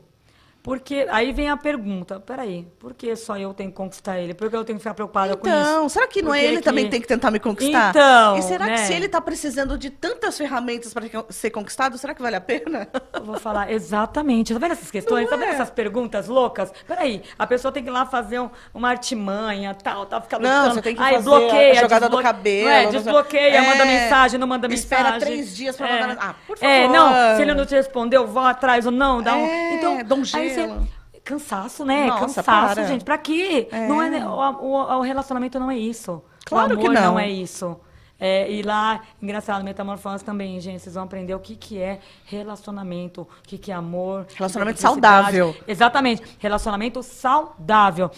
Porque aí vem a pergunta, peraí, por que só eu tenho que conquistar ele? Por que eu tenho que ficar preocupada com isso? Então, será que não é ele também que tem que tentar me conquistar? Então, e será que se ele está precisando de tantas ferramentas para ser conquistado, será que vale a pena? Eu vou falar exatamente. Tá vendo essas questões? Tá vendo essas perguntas loucas? Peraí, a pessoa tem que ir lá fazer uma artimanha, tal, ficar lutando. Não, você tem que fazer bloqueia, a jogada do cabelo. Desbloqueia, manda mensagem, não manda mensagem. Espera 3 dias para mandar mensagem. Por favor. Não, se ele não te respondeu, vá atrás ou não. Então, dá um gelo. Cansaço, né? Nossa, cansaço, gente. Pra quê? Não o relacionamento não é isso. Claro o amor que não. não é isso. E lá, engraçado, Metamorfose também, gente, vocês vão aprender o que é relacionamento, o que é amor. Relacionamento saudável. Exatamente, relacionamento saudável.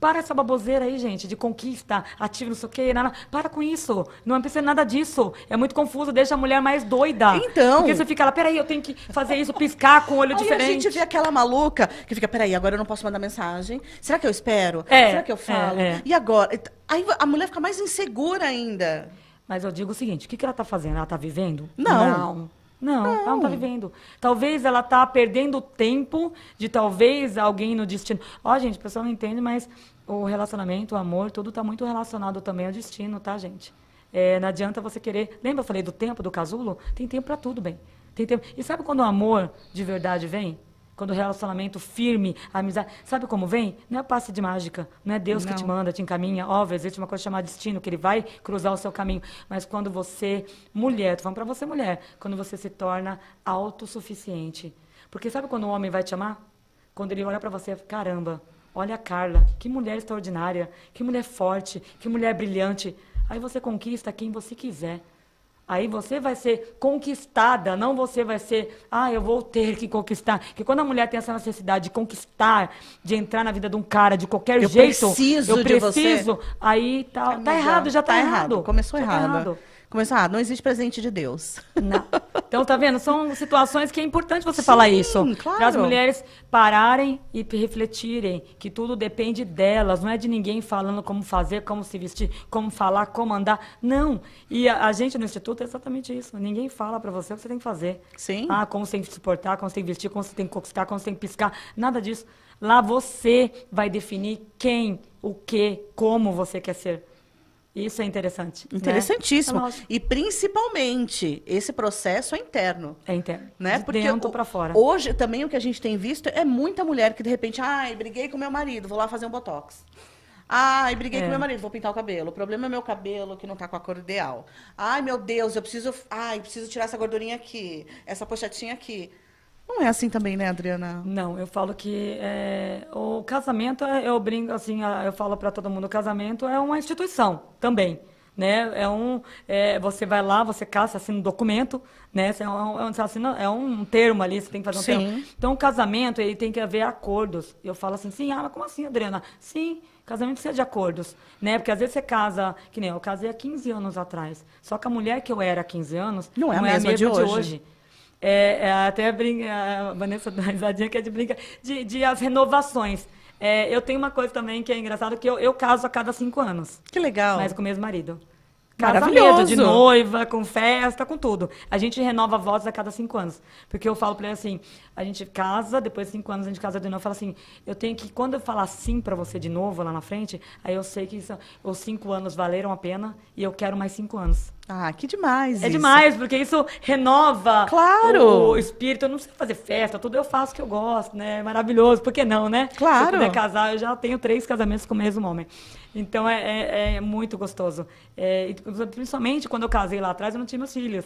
Para essa baboseira aí, gente, de conquista, ativo, não sei o quê, nada. Para com isso, não precisa nada disso. É muito confuso, deixa a mulher mais doida. Então. Porque você fica lá, peraí, eu tenho que fazer isso, piscar com o olho Aí diferente. a gente vê aquela maluca que fica, peraí, agora eu não posso mandar mensagem. Será que eu espero? Será que eu falo? E agora? Aí a mulher fica mais insegura ainda. Mas eu digo o seguinte, o que ela está fazendo? Ela está vivendo? Não. Não, ela não está vivendo. Talvez ela está perdendo tempo de talvez alguém no destino. Ó, gente, o pessoal não entende, mas o relacionamento, o amor, tudo está muito relacionado também ao destino, tá, gente? Não adianta você querer... Lembra eu falei do tempo, do casulo? Tem tempo para tudo, bem. Tem tempo. E sabe quando o amor de verdade vem? Quando o relacionamento firme, a amizade... Sabe como vem? Não é passe de mágica. Não é Deus que te manda, te encaminha. Óbvio, existe uma coisa chamada destino, que ele vai cruzar o seu caminho. Mas quando você, mulher, tô falando pra você, mulher, quando você se torna autossuficiente. Porque sabe quando o homem vai te amar? Quando ele olha pra você, caramba, olha a Carla, que mulher extraordinária, que mulher forte, que mulher brilhante. Aí você conquista quem você quiser. Aí você vai ser conquistada, não você vai ser, eu vou ter que conquistar. Porque quando a mulher tem essa necessidade de conquistar, de entrar na vida de um cara de qualquer jeito, eu preciso de você. Aí tá errado, já tá errado. Começou errado. Começou errado, não existe presente de Deus. Não. Então, tá vendo? São situações que é importante você falar isso. Claro. Para as mulheres pararem e refletirem que tudo depende delas. Não é de ninguém falando como fazer, como se vestir, como falar, como andar. Não. E a gente no Instituto é exatamente isso. Ninguém fala para você o que você tem que fazer. Sim. Como você tem que se portar, como você tem que vestir, como você tem que conquistar, como você tem que piscar. Nada disso. Lá você vai definir quem, o que, como você quer ser. Isso é interessante. Interessantíssimo. Né? E principalmente, esse processo é interno. É interno. Né? De Porque dentro para fora. Hoje, também, o que a gente tem visto é muita mulher que, de repente, briguei com meu marido, vou lá fazer um botox. Briguei com meu marido, vou pintar o cabelo. O problema é meu cabelo, que não tá com a cor ideal. Meu Deus, eu preciso tirar essa gordurinha aqui, essa pochetinha aqui. Não é assim também, né, Adriana? Não, eu falo que o casamento, eu brinco assim, eu falo para todo mundo, o casamento é uma instituição também, né? Você vai lá, você casa, assina um documento, né? É um termo ali, você tem que fazer um termo. Então, o casamento, ele tem que haver acordos. Eu falo assim, sim, mas como assim, Adriana? Sim, casamento precisa de acordos, né? Porque às vezes você casa, que nem eu casei há 15 anos atrás, só que a mulher que eu era há 15 anos não é a mesma de hoje. Até a Vanessa dá uma risadinha que é de brinca, de as renovações. Eu tenho uma coisa também que é engraçado, que eu caso a cada 5 anos. Que legal. Mas com o mesmo marido. Maravilhoso. Casamento, de noiva, com festa, com tudo. A gente renova votos a cada 5 anos. Porque eu falo pra ele assim, a gente casa, depois de 5 anos a gente casa de novo. Eu falo assim, eu tenho que, quando eu falar sim pra você de novo lá na frente, aí eu sei que os 5 anos valeram a pena e eu quero mais 5 anos. Que demais. Demais, porque isso renova o espírito. Eu não sei fazer festa, tudo eu faço que eu gosto, né? Maravilhoso, por que não, né? Claro. Se eu puder casar, eu já tenho 3 casamentos com o mesmo homem. Então, é muito gostoso. Principalmente quando eu casei lá atrás, eu não tinha meus filhos.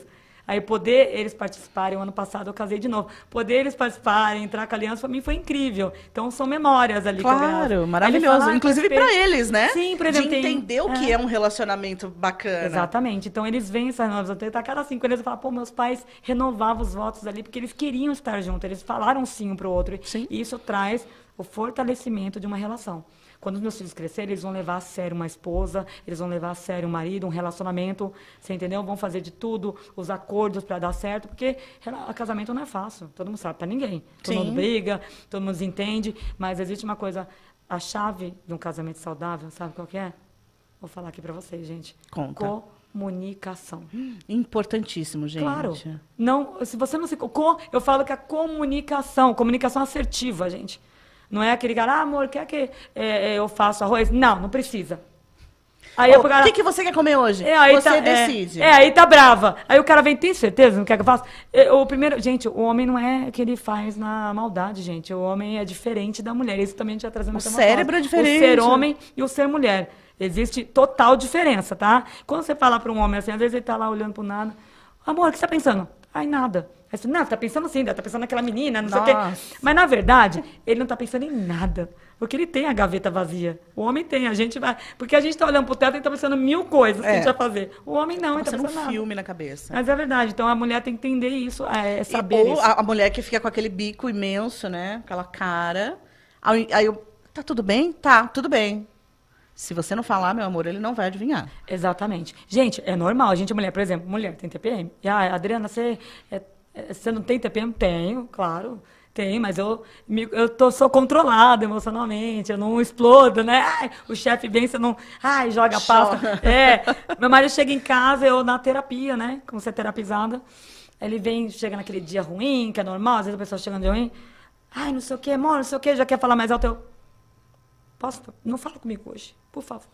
Aí poder eles participarem, o ano passado eu casei de novo, poder eles participarem, entrar com a aliança, para mim foi incrível. Então são memórias ali. Claro, maravilhoso. Falam, inclusive para eles, né? Sim, por exemplo. De entender o que é um relacionamento bacana. Exatamente. Então eles vêm essas novas, até a cada 5 anos eu falo, meus pais renovavam os votos ali, porque eles queriam estar juntos, eles falaram sim um para o outro. Sim. E isso traz o fortalecimento de uma relação. Quando os meus filhos crescerem, eles vão levar a sério uma esposa, eles vão levar a sério um marido, um relacionamento, você entendeu? Vão fazer de tudo, os acordos para dar certo, porque casamento não é fácil, todo mundo sabe, para ninguém. Todo mundo briga, todo mundo se entende, mas existe uma coisa, a chave de um casamento saudável, sabe qual que é? Vou falar aqui para vocês, gente. Conta. Comunicação. Importantíssimo, gente. Claro. Não, se você não se... Eu falo que a comunicação assertiva, gente. Não é aquele cara, amor, quer que eu faça arroz? Não precisa. Aí o que você quer comer hoje? Você decide. Aí tá brava. Aí o cara vem, tem certeza? Não quer que eu faça? Gente, o homem não é que ele faz na maldade, gente. O homem é diferente da mulher. Isso também a gente já trazendo. O cérebro é diferente. O ser homem e o ser mulher. Existe total diferença, tá? Quando você fala para um homem assim, às vezes ele tá lá olhando pro nada. Amor, o que você tá pensando? Nada. Aí você, não, tá pensando assim, tá pensando naquela menina, não sei o quê. Nossa. Mas, na verdade, ele não tá pensando em nada. Porque ele tem a gaveta vazia. O homem tem, a gente vai... Porque a gente tá olhando pro teto e tá pensando mil coisas que a gente vai fazer. O homem não, ele tá pensando nada. filme na cabeça. Mas é verdade. Então, a mulher tem que entender isso, saber ou isso. a mulher que fica com aquele bico imenso, né? Aquela cara. Aí eu, tá tudo bem? Tá, tudo bem. Se você não falar, meu amor, ele não vai adivinhar. Exatamente. Gente, é normal. A gente, mulher, por exemplo, mulher tem TPM. E, Adriana, você não tem TPM? Tenho, claro. Tem, mas sou controlada emocionalmente, eu não explodo, né? Ai, o chefe vem, você não... Ai, joga a pasta. Meu marido chega em casa, eu na terapia, né? Como você é terapizada. Ele vem, chega naquele dia ruim, que é normal, às vezes a pessoa chega no dia ruim. Ai, não sei o quê, amor, não sei o quê, já quer falar mais alto. Posso? Não fala comigo hoje, por favor.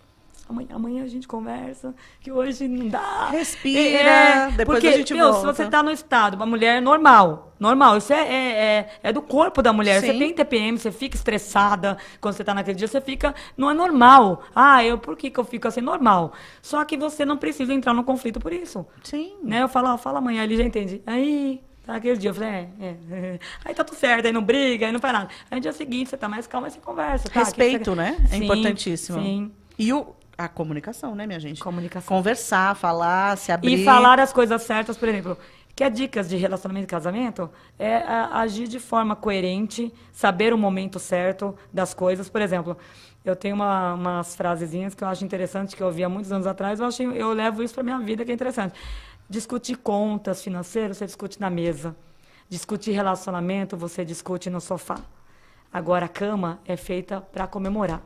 Amanhã a gente conversa, que hoje não dá. Respira, depois porque, a gente volta. Se você tá no estado, uma mulher normal, isso é do corpo da mulher. Sim. Você tem TPM, você fica estressada quando você tá naquele dia, você fica, não é normal. Por que eu fico assim? Normal. Só que você não precisa entrar no conflito por isso. Sim. Né? Eu falo, fala amanhã, ele já entende. Aí... Tá, aquele dia eu falei, aí tá tudo certo, aí não briga, aí não faz nada. Aí no dia seguinte você tá mais calma e você conversa. Tá? Respeito, né? É Sim, importantíssimo. Sim. E a comunicação, né, minha gente? Comunicação. Conversar, falar, se abrir. E falar as coisas certas, por exemplo, quer dicas de relacionamento e casamento? Agir de forma coerente, saber o momento certo das coisas. Por exemplo, eu tenho umas frasezinhas que eu acho interessante, que eu ouvi há muitos anos atrás, eu levo isso pra minha vida, que é interessante. Discutir contas financeiras, você discute na mesa. Discutir relacionamento, você discute no sofá. Agora, a cama é feita para comemorar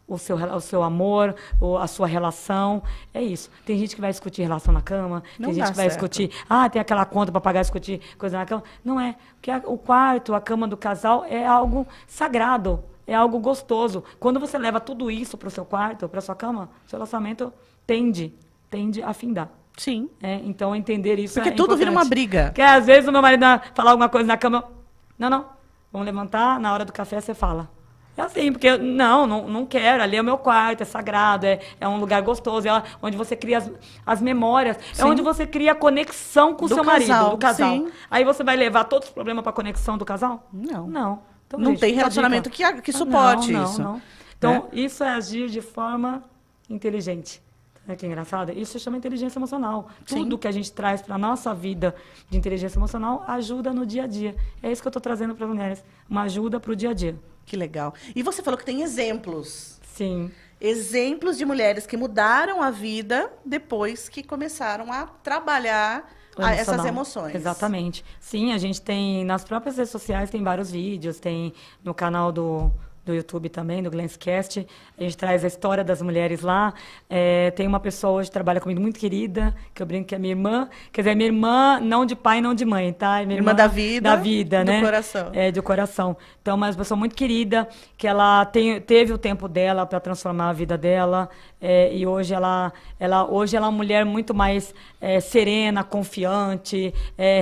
o seu amor, a sua relação. É isso. Tem gente que vai discutir relação na cama, tem gente que vai discutir... tem aquela conta para pagar, discutir coisa na cama. Não é. Porque o quarto, a cama do casal é algo sagrado, é algo gostoso. Quando você leva tudo isso para o seu quarto, para sua cama, seu relacionamento tende a afindar. Sim. Então, entender isso porque tudo vira uma briga. Porque, às vezes, o meu marido falar alguma coisa na cama... Não. Vamos levantar, na hora do café você fala. É assim, porque não quero. Ali é o meu quarto, é sagrado, é um lugar gostoso, onde você cria as memórias. Sim. É onde você cria a conexão com o seu marido, do casal. Sim. Aí você vai levar todos os problemas para a conexão do casal? Não. Então, não tem relacionamento que suporte isso. Não. Então, isso é agir de forma inteligente. Que engraçado. Isso se chama inteligência emocional. Sim. Tudo que a gente traz para a nossa vida de inteligência emocional ajuda no dia a dia. É isso que eu estou trazendo para as mulheres. Uma ajuda para o dia a dia. Que legal. E você falou que tem exemplos. Sim. Exemplos de mulheres que mudaram a vida depois que começaram a trabalhar essas emoções. Exatamente. Sim, a gente tem, nas próprias redes sociais, tem vários vídeos, tem no canal do YouTube também, do Glancecast. A gente traz a história das mulheres lá. Tem uma pessoa hoje que trabalha comigo muito querida, que eu brinco que é minha irmã. Quer dizer, minha irmã não de pai, não de mãe, tá? É minha irmã da vida. Da vida, né? Do coração. Do coração. Então, uma pessoa muito querida, que ela teve o tempo dela para transformar a vida dela. E hoje ela é uma mulher muito mais serena, confiante,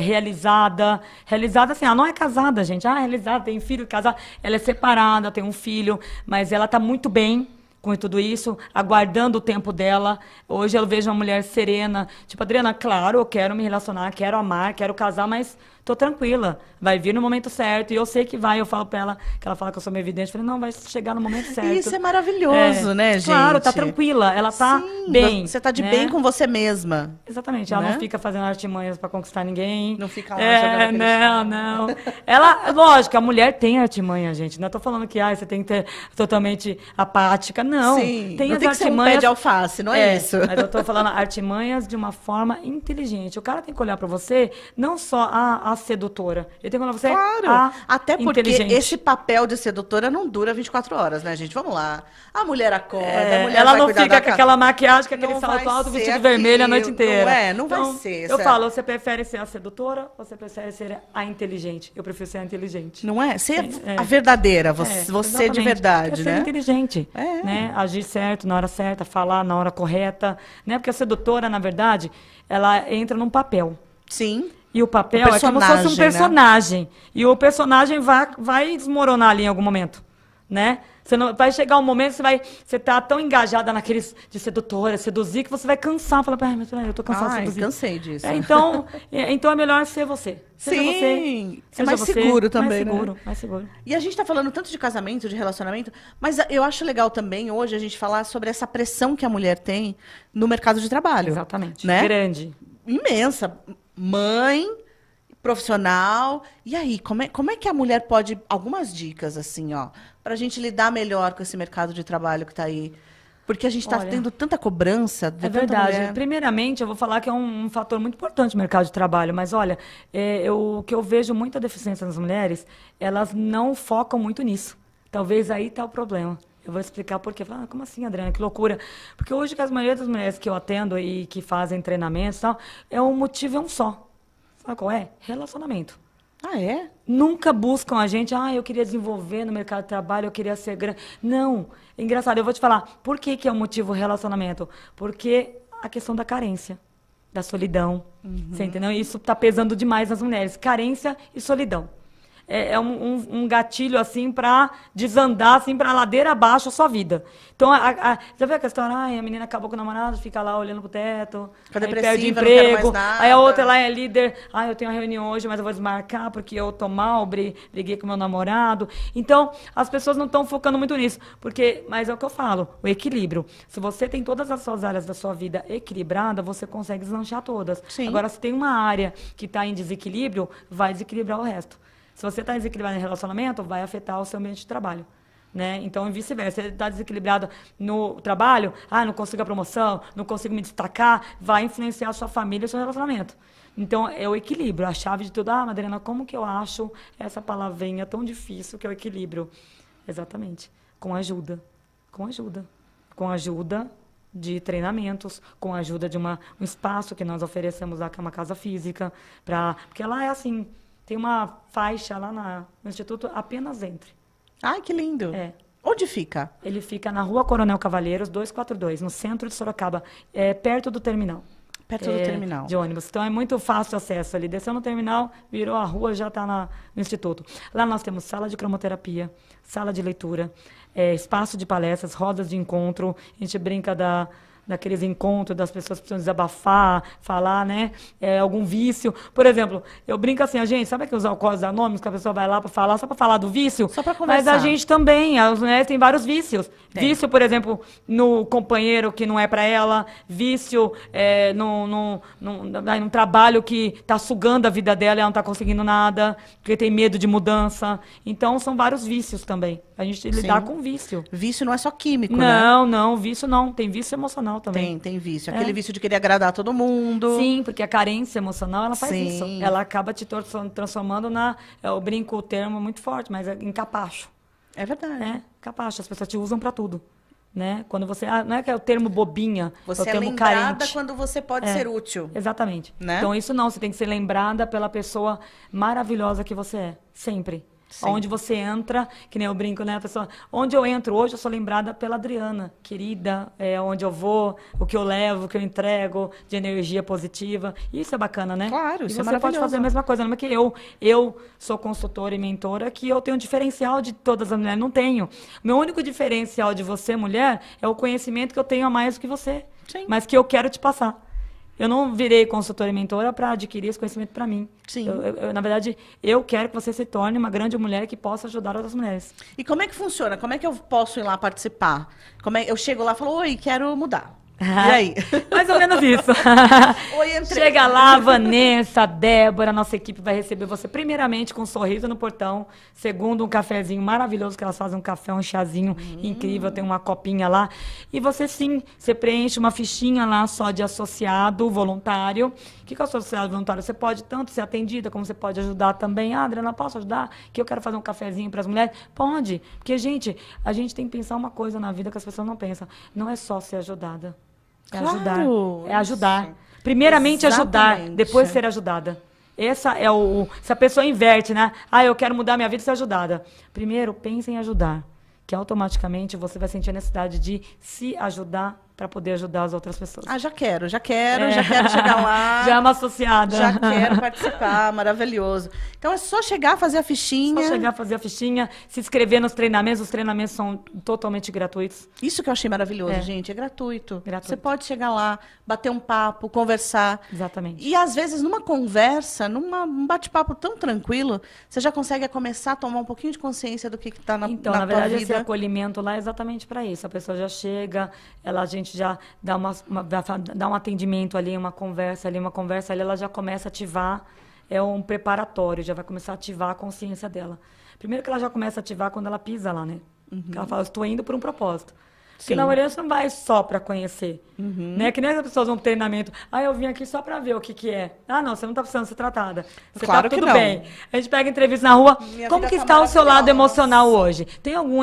realizada. Realizada, assim, ela não é casada, gente. Realizada, tem filho, casada. Ela é separada, tem um filho, mas ela está muito bem com tudo isso, aguardando o tempo dela. Hoje eu vejo uma mulher serena, tipo, Adriana, claro, eu quero me relacionar, quero amar, quero casar, mas tô tranquila, vai vir no momento certo, e eu sei que vai, eu falo pra ela, que ela fala que eu sou meio evidente, eu falei, não, vai chegar no momento certo. Isso é maravilhoso, né, gente? Claro, tá tranquila, ela tá bem. Você tá de bem com você mesma. Exatamente, ela não fica fazendo artimanhas pra conquistar ninguém. Não fica lá jogando não. Ela, lógico, a mulher tem artimanha, gente, não tô falando que você tem que ter totalmente apática, não. Sim, tem não as tem que ser um pé de alface, não é isso. Mas eu tô falando artimanhas de uma forma inteligente. O cara tem que olhar pra você, não só a sedutora. Ele tem que olhar pra você até porque esse papel de sedutora não dura 24 horas, né, gente? Vamos lá. A mulher acorda, a mulher ela vai não fica com aquela maquiagem, com aquele salto alto, vestido vermelho a noite inteira. Não vai ser. Eu falo, você prefere ser a sedutora ou você prefere ser a inteligente? Eu prefiro ser a inteligente. Não é? Ser a verdadeira, você de verdade, né? Ser inteligente, né? Agir certo, na hora certa, falar na hora correta, né? Porque a sedutora, na verdade, ela entra num papel. Sim. E o papel é como se fosse um personagem. Né? E o personagem vai desmoronar ali em algum momento. né? Você não, vai chegar um momento que você tá tão engajada naqueles de sedutora, seduzir, que você vai cansar. Falar, mas eu tô cansada de seduzir. Cansei disso. Então é melhor ser você. Seja Sim, você, é mais seguro também, mais seguro. E a gente tá falando tanto de casamento, de relacionamento, mas eu acho legal também hoje a gente falar sobre essa pressão que a mulher tem no mercado de trabalho. Exatamente. Né? Grande. Imensa. Mãe, profissional. E aí, como é que a mulher pode... Algumas dicas, assim, ó, pra gente lidar melhor com esse mercado de trabalho que tá aí. Porque a gente tá tendo tanta cobrança de tanta verdade. mulher. Primeiramente, eu vou falar que é um fator muito importante no mercado de trabalho. Mas, olha, o que eu vejo muita deficiência nas mulheres, elas não focam muito nisso. Talvez aí tá o problema. Eu vou explicar por quê. Como assim, Adriana? Que loucura. Porque hoje, que a maioria das mulheres que eu atendo e que fazem treinamentos e tal, um motivo é um só. Sabe qual é? Relacionamento. Ah, é? Nunca buscam a gente, eu queria desenvolver no mercado de trabalho, eu queria ser grande. Não. É engraçado, eu vou te falar, por que é o motivo relacionamento? Porque a questão da carência, da solidão. Você entendeu? Isso está pesando demais nas mulheres. Carência e solidão. É um gatilho, assim, para desandar, assim, para ladeira abaixo a sua vida. Então, já viu a questão? A menina acabou com o namorado, fica lá olhando pro teto, aí perde emprego, não quero mais nada. Aí a outra lá é líder, eu tenho uma reunião hoje, mas eu vou desmarcar porque eu tô mal, briguei com meu namorado. Então, as pessoas não estão focando muito nisso, mas é o que eu falo, o equilíbrio. Se você tem todas as suas áreas da sua vida equilibrada, você consegue deslanchar todas. Sim. Agora, se tem uma área que está em desequilíbrio, vai desequilibrar o resto. Se você está desequilibrado em relacionamento, vai afetar o seu ambiente de trabalho. Né? Então, vice-versa. Você está desequilibrado no trabalho, não consigo a promoção, não consigo me destacar, vai influenciar a sua família e o seu relacionamento. Então, é o equilíbrio. A chave de tudo. Madalena, como que eu acho essa palavrinha tão difícil que é o equilíbrio? Exatamente. Com ajuda. Com ajuda. Com ajuda de treinamentos, com a ajuda de um espaço que nós oferecemos lá, que é uma casa física, porque lá é assim... Tem uma faixa lá no Instituto, apenas entre. Ai, que lindo. Onde fica? Ele fica na Rua Coronel Cavalheiros, 242, no centro de Sorocaba, perto do terminal. Perto do terminal. De ônibus. Então, é muito fácil o acesso ali. Desceu no terminal, virou a rua, já está no Instituto. Lá nós temos sala de cromoterapia, sala de leitura, espaço de palestras, rodas de encontro. A gente brinca daqueles encontros das pessoas que precisam desabafar, falar, né? Algum vício. Por exemplo, eu brinco assim, a gente, sabe que os alcoólicos anônimos, que a pessoa vai lá para falar, só para falar do vício? Só para conversar. Mas a gente também, as mulheres têm vários vícios. Tem. Vício, por exemplo, no companheiro que não é para ela, vício num trabalho que está sugando a vida dela e ela não está conseguindo nada, porque tem medo de mudança. Então, são vários vícios também. A gente lidar com vício. Vício não é só químico, né? Não, vício não. Tem vício emocional também. Tem vício. Aquele vício de querer agradar todo mundo. Sim, porque a carência emocional, ela faz Sim. isso. Ela acaba te transformando eu brinco o termo muito forte, mas em capacho. É verdade. Capacho. As pessoas te usam para tudo. Né? Quando você... não é que é o termo bobinha, você é o termo lembrada carente. quando você pode ser útil. Exatamente. Né? Então, isso não. Você tem que ser lembrada pela pessoa maravilhosa que você é. Sempre. Sim. Onde você entra, que nem eu brinco, né? A pessoa, onde eu entro hoje, eu sou lembrada pela Adriana, querida, onde eu vou, o que eu levo, o que eu entrego, de energia positiva. Isso é bacana, né? Claro, isso é maravilhoso. Você pode fazer a mesma coisa, não é que eu sou consultora e mentora, que eu tenho um diferencial de todas as mulheres. Não tenho. Meu único diferencial de você, mulher, é o conhecimento que eu tenho a mais do que você. Sim. Mas que eu quero te passar. Eu não virei consultora e mentora para adquirir esse conhecimento para mim. Sim. Na verdade, eu quero que você se torne uma grande mulher que possa ajudar outras mulheres. E como é que funciona? Como é que eu posso ir lá participar? Eu chego lá e falo, oi, quero mudar. E aí? Mais ou menos isso. Oi, entrei. Chega lá, a Vanessa, a Débora, nossa equipe vai receber você primeiramente com um sorriso no portão, segundo um cafezinho maravilhoso, que elas fazem um café, um chazinho incrível, tem uma copinha lá. E você preenche uma fichinha lá só de associado voluntário. O que é associado voluntário? Você pode tanto ser atendida, como você pode ajudar também. Adriana, posso ajudar? Que eu quero fazer um cafezinho para as mulheres? Pode. Porque, a gente tem que pensar uma coisa na vida que as pessoas não pensam. Não é só ser ajudada. É ajudar. É ajudar. Isso. Primeiramente ajudar, Exatamente. depois ser ajudada. Essa é se a pessoa inverte, né? Eu quero mudar minha vida e ser ajudada. Primeiro, pense em ajudar, que automaticamente você vai sentir a necessidade de se ajudar para poder ajudar as outras pessoas. Ah, já quero chegar lá. Já é uma associada. Já quero participar, maravilhoso. Então é só chegar, fazer a fichinha. Só chegar, fazer a fichinha, se inscrever nos treinamentos. Os treinamentos são totalmente gratuitos. Isso que eu achei maravilhoso, gente, é gratuito. Gratuito. Você pode chegar lá, bater um papo, conversar. Exatamente. E às vezes numa conversa, num bate-papo tão tranquilo, você já consegue começar a tomar um pouquinho de consciência do que está na, então, na na verdade, tua vida. esse acolhimento lá é exatamente para isso. A pessoa já chega, a gente já dá dá um atendimento ali, uma conversa ali, ela já começa a ativar, é um preparatório, já vai começar a ativar a consciência dela. Primeiro que ela já começa a ativar quando ela pisa lá, né? Que ela fala, estou indo por um propósito. Porque na maioria você não vai só para conhecer. Né? Que nem as pessoas vão pro treinamento. Ah, eu vim aqui só para ver o que é. Ah, não, você não está precisando ser tratada. Você claro tá que tudo não. bem. A gente pega entrevista na rua. Minha Como vida que tá está o seu lado maravilhosa. emocional hoje? Tem algum...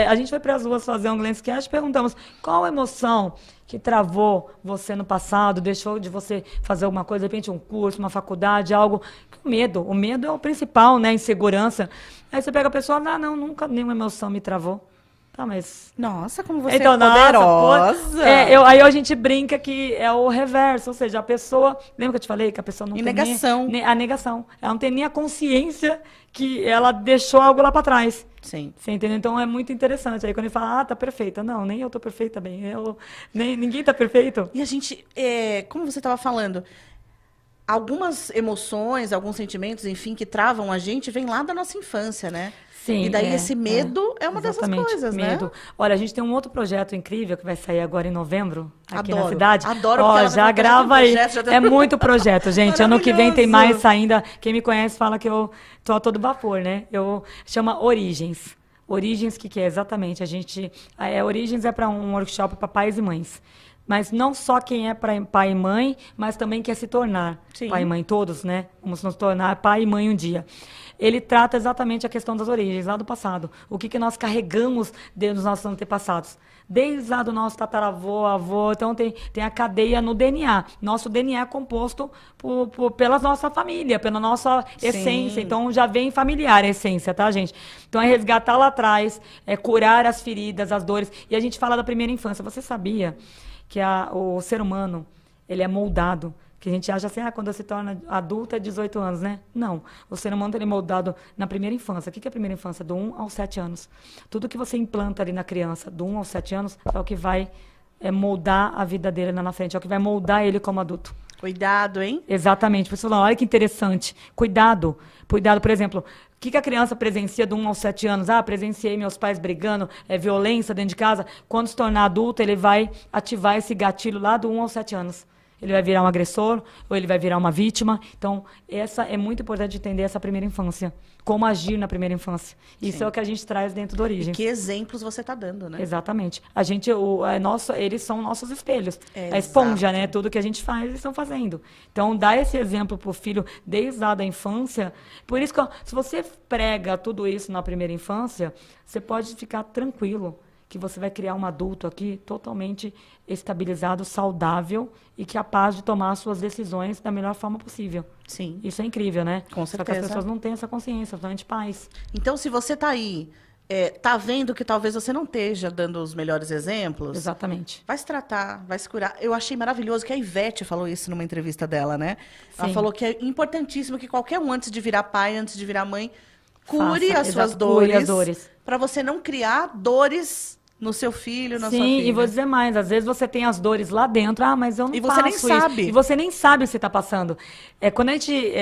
a gente foi para as ruas fazer um Glancecast e perguntamos qual emoção que travou você no passado, deixou de você fazer alguma coisa, de repente um curso, uma faculdade, algo... O medo é o principal, né? Insegurança. Aí você pega a pessoa, não, nunca nenhuma emoção me travou. Tá, mas... Nossa, como você então, é poderosa. Nossa, aí a gente brinca que é o reverso, ou seja, a pessoa... Lembra que eu te falei que a pessoa não tem negação. a negação. Ela não tem nem a consciência que ela deixou algo lá para trás. Sim. Você entendeu? Então é muito interessante. Aí quando ele fala, tá perfeita. Não, nem eu tô perfeita bem. Ninguém tá perfeito. E a gente, como você estava falando, algumas emoções, alguns sentimentos, enfim, que travam a gente, vem lá da nossa infância, né? Sim, e daí esse medo é uma dessas coisas, medo. né? Olha, a gente tem um outro projeto incrível que vai sair agora em novembro, aqui Adoro. na cidade. Adoro, Ó, porque ela já vai grava fazer um aí. projeto, já tem- É muito projeto, gente. Ano que vem tem Maravilhoso. mais ainda. Quem me conhece fala que eu tô a todo vapor, né? Chama Origens. Origens, o que é exatamente? Origens é para um workshop para pais e mães. Mas não só quem é pai e mãe, mas também quer se tornar Sim. pai e mãe, todos, né? Vamos nos tornar pai e mãe um dia. Ele trata exatamente a questão das origens, lá do passado. O que nós carregamos dos nossos antepassados. Desde lá do nosso tataravô, avô, então tem a cadeia no DNA. Nosso DNA é composto pela nossa família, pela nossa essência. Então já vem familiar a essência, tá, gente? Então é resgatar lá atrás, é curar as feridas, as dores. E a gente fala da primeira infância. Você sabia que o ser humano, ele é moldado, que a gente acha assim, quando se torna adulto é 18 anos, né? Não. O ser humano ele é moldado na primeira infância. O que é a primeira infância? Do 1 aos 7 anos. Tudo que você implanta ali na criança, do 1 aos 7 anos, é o que vai moldar a vida dele lá na frente, é o que vai moldar ele como adulto. Cuidado, hein? Exatamente. Por isso, olha que interessante. Cuidado. Por exemplo, o que a criança presencia do 1 aos 7 anos? Presenciei meus pais brigando, violência dentro de casa. Quando se tornar adulto, ele vai ativar esse gatilho lá do 1 aos 7 anos. Ele vai virar um agressor ou ele vai virar uma vítima. Então, é muito importante entender essa primeira infância. Como agir na primeira infância. Isso é o que a gente traz dentro do Origem. E que exemplos você está dando, né? Exatamente. Eles são nossos espelhos. A esponja, né? Tudo que a gente faz, eles estão fazendo. Então, dá esse exemplo para o filho desde lá da infância. Por isso que, se você prega tudo isso na primeira infância, você pode ficar tranquilo que você vai criar um adulto aqui totalmente estabilizado, saudável e capaz de tomar as suas decisões da melhor forma possível. Sim. Isso é incrível, né? Com certeza. Só que as pessoas não têm essa consciência, principalmente pais. Então, se você está aí, tá vendo que talvez você não esteja dando os melhores exemplos, Exatamente. vai se tratar, vai se curar. Eu achei maravilhoso que a Ivete falou isso numa entrevista dela, né? Ela Sim. falou que é importantíssimo que qualquer um, antes de virar pai, antes de virar mãe, cure as suas Cure as dores, dores. para você não criar dores no seu filho, na sua Sim, filha. e vou dizer mais, às vezes você tem as dores lá dentro, mas eu não E você nem passo sabe. isso. E você nem sabe o que você está passando. Quando a gente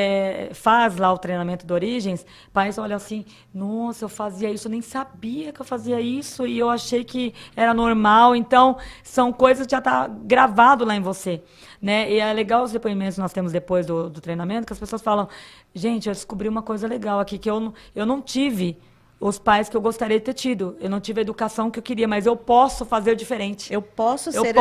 faz lá o treinamento de Origens, pais olham assim, nossa, eu fazia isso, eu nem sabia que eu fazia isso, e eu achei que era normal. Então, são coisas que já tá gravado lá em você. Né? E é legal os depoimentos que nós temos depois do treinamento, que as pessoas falam, gente, eu descobri uma coisa legal aqui, que eu não tive os pais que eu gostaria de ter tido. Eu não tive a educação que eu queria, mas eu posso fazer diferente. Eu posso ser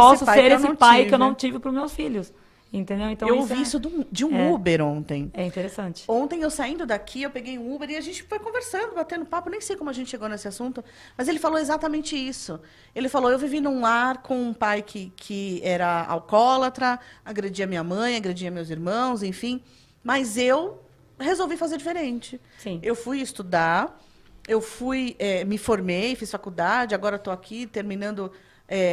esse pai que eu não tive para os meus filhos. Entendeu? Então, eu ouvi isso de um Uber ontem. É interessante. Ontem, eu saindo daqui, eu peguei um Uber e a gente foi conversando, batendo papo. Nem sei como a gente chegou nesse assunto, mas ele falou exatamente isso. Ele falou, eu vivi num lar com um pai que era alcoólatra, agredia minha mãe, agredia meus irmãos, enfim. Mas eu resolvi fazer diferente. Sim. Eu fui estudar, me formei, fiz faculdade, agora estou aqui terminando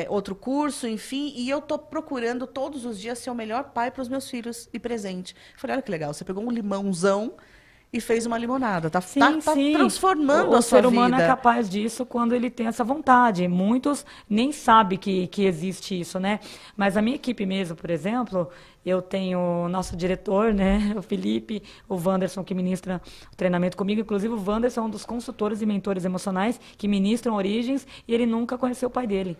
outro curso, enfim, e eu tô procurando todos os dias ser o melhor pai para os meus filhos e presente. Eu falei, olha que legal, você pegou um limãozão e fez uma limonada. Tá Sim, transformando o a sua ser humano vida. é capaz disso quando ele tem essa vontade. Muitos nem sabem que existe isso, né? Mas a minha equipe mesmo, por exemplo, eu tenho o nosso diretor, né? O Felipe, o Wanderson, que ministra o treinamento comigo. Inclusive, o Wanderson é um dos consultores e mentores emocionais que ministram Origens e ele nunca conheceu o pai dele.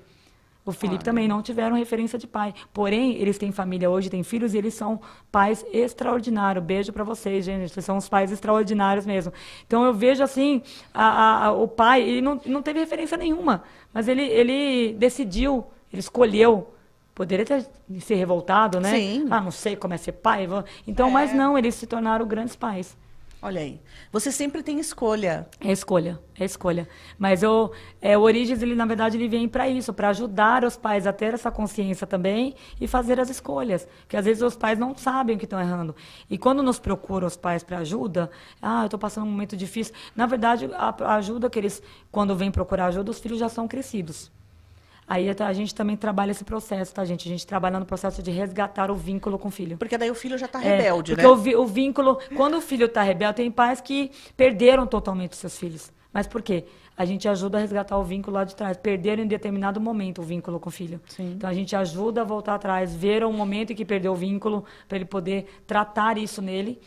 O Felipe também não tiveram referência de pai. Porém, eles têm família hoje, têm filhos e eles são pais extraordinários. Beijo para vocês, gente. Eles são os pais extraordinários mesmo. Então, eu vejo assim, o pai, ele não teve referência nenhuma, mas ele decidiu, ele escolheu. Poderia ter se revoltado, né? Sim. Não sei como é ser pai. Então, mas não, eles se tornaram grandes pais. Olha aí. Você sempre tem escolha. É escolha, é escolha. Mas o Origens, ele, na verdade, ele vem para isso, para ajudar os pais a ter essa consciência também e fazer as escolhas. Porque às vezes os pais não sabem o que estão errando. E quando nos procuram os pais para ajuda, eu estou passando um momento difícil. Na verdade, a ajuda que eles, quando vêm procurar ajuda, os filhos já são crescidos. Aí a gente também trabalha esse processo, tá, gente? A gente trabalha no processo de resgatar o vínculo com o filho. Porque daí o filho já está rebelde, porque né? Porque o vínculo... Quando o filho está rebelde, tem pais que perderam totalmente os seus filhos. Mas por quê? A gente ajuda a resgatar o vínculo lá de trás. Perderam em determinado momento o vínculo com o filho. Sim. Então a gente ajuda a voltar atrás, ver o momento em que perdeu o vínculo, para ele poder tratar isso nele.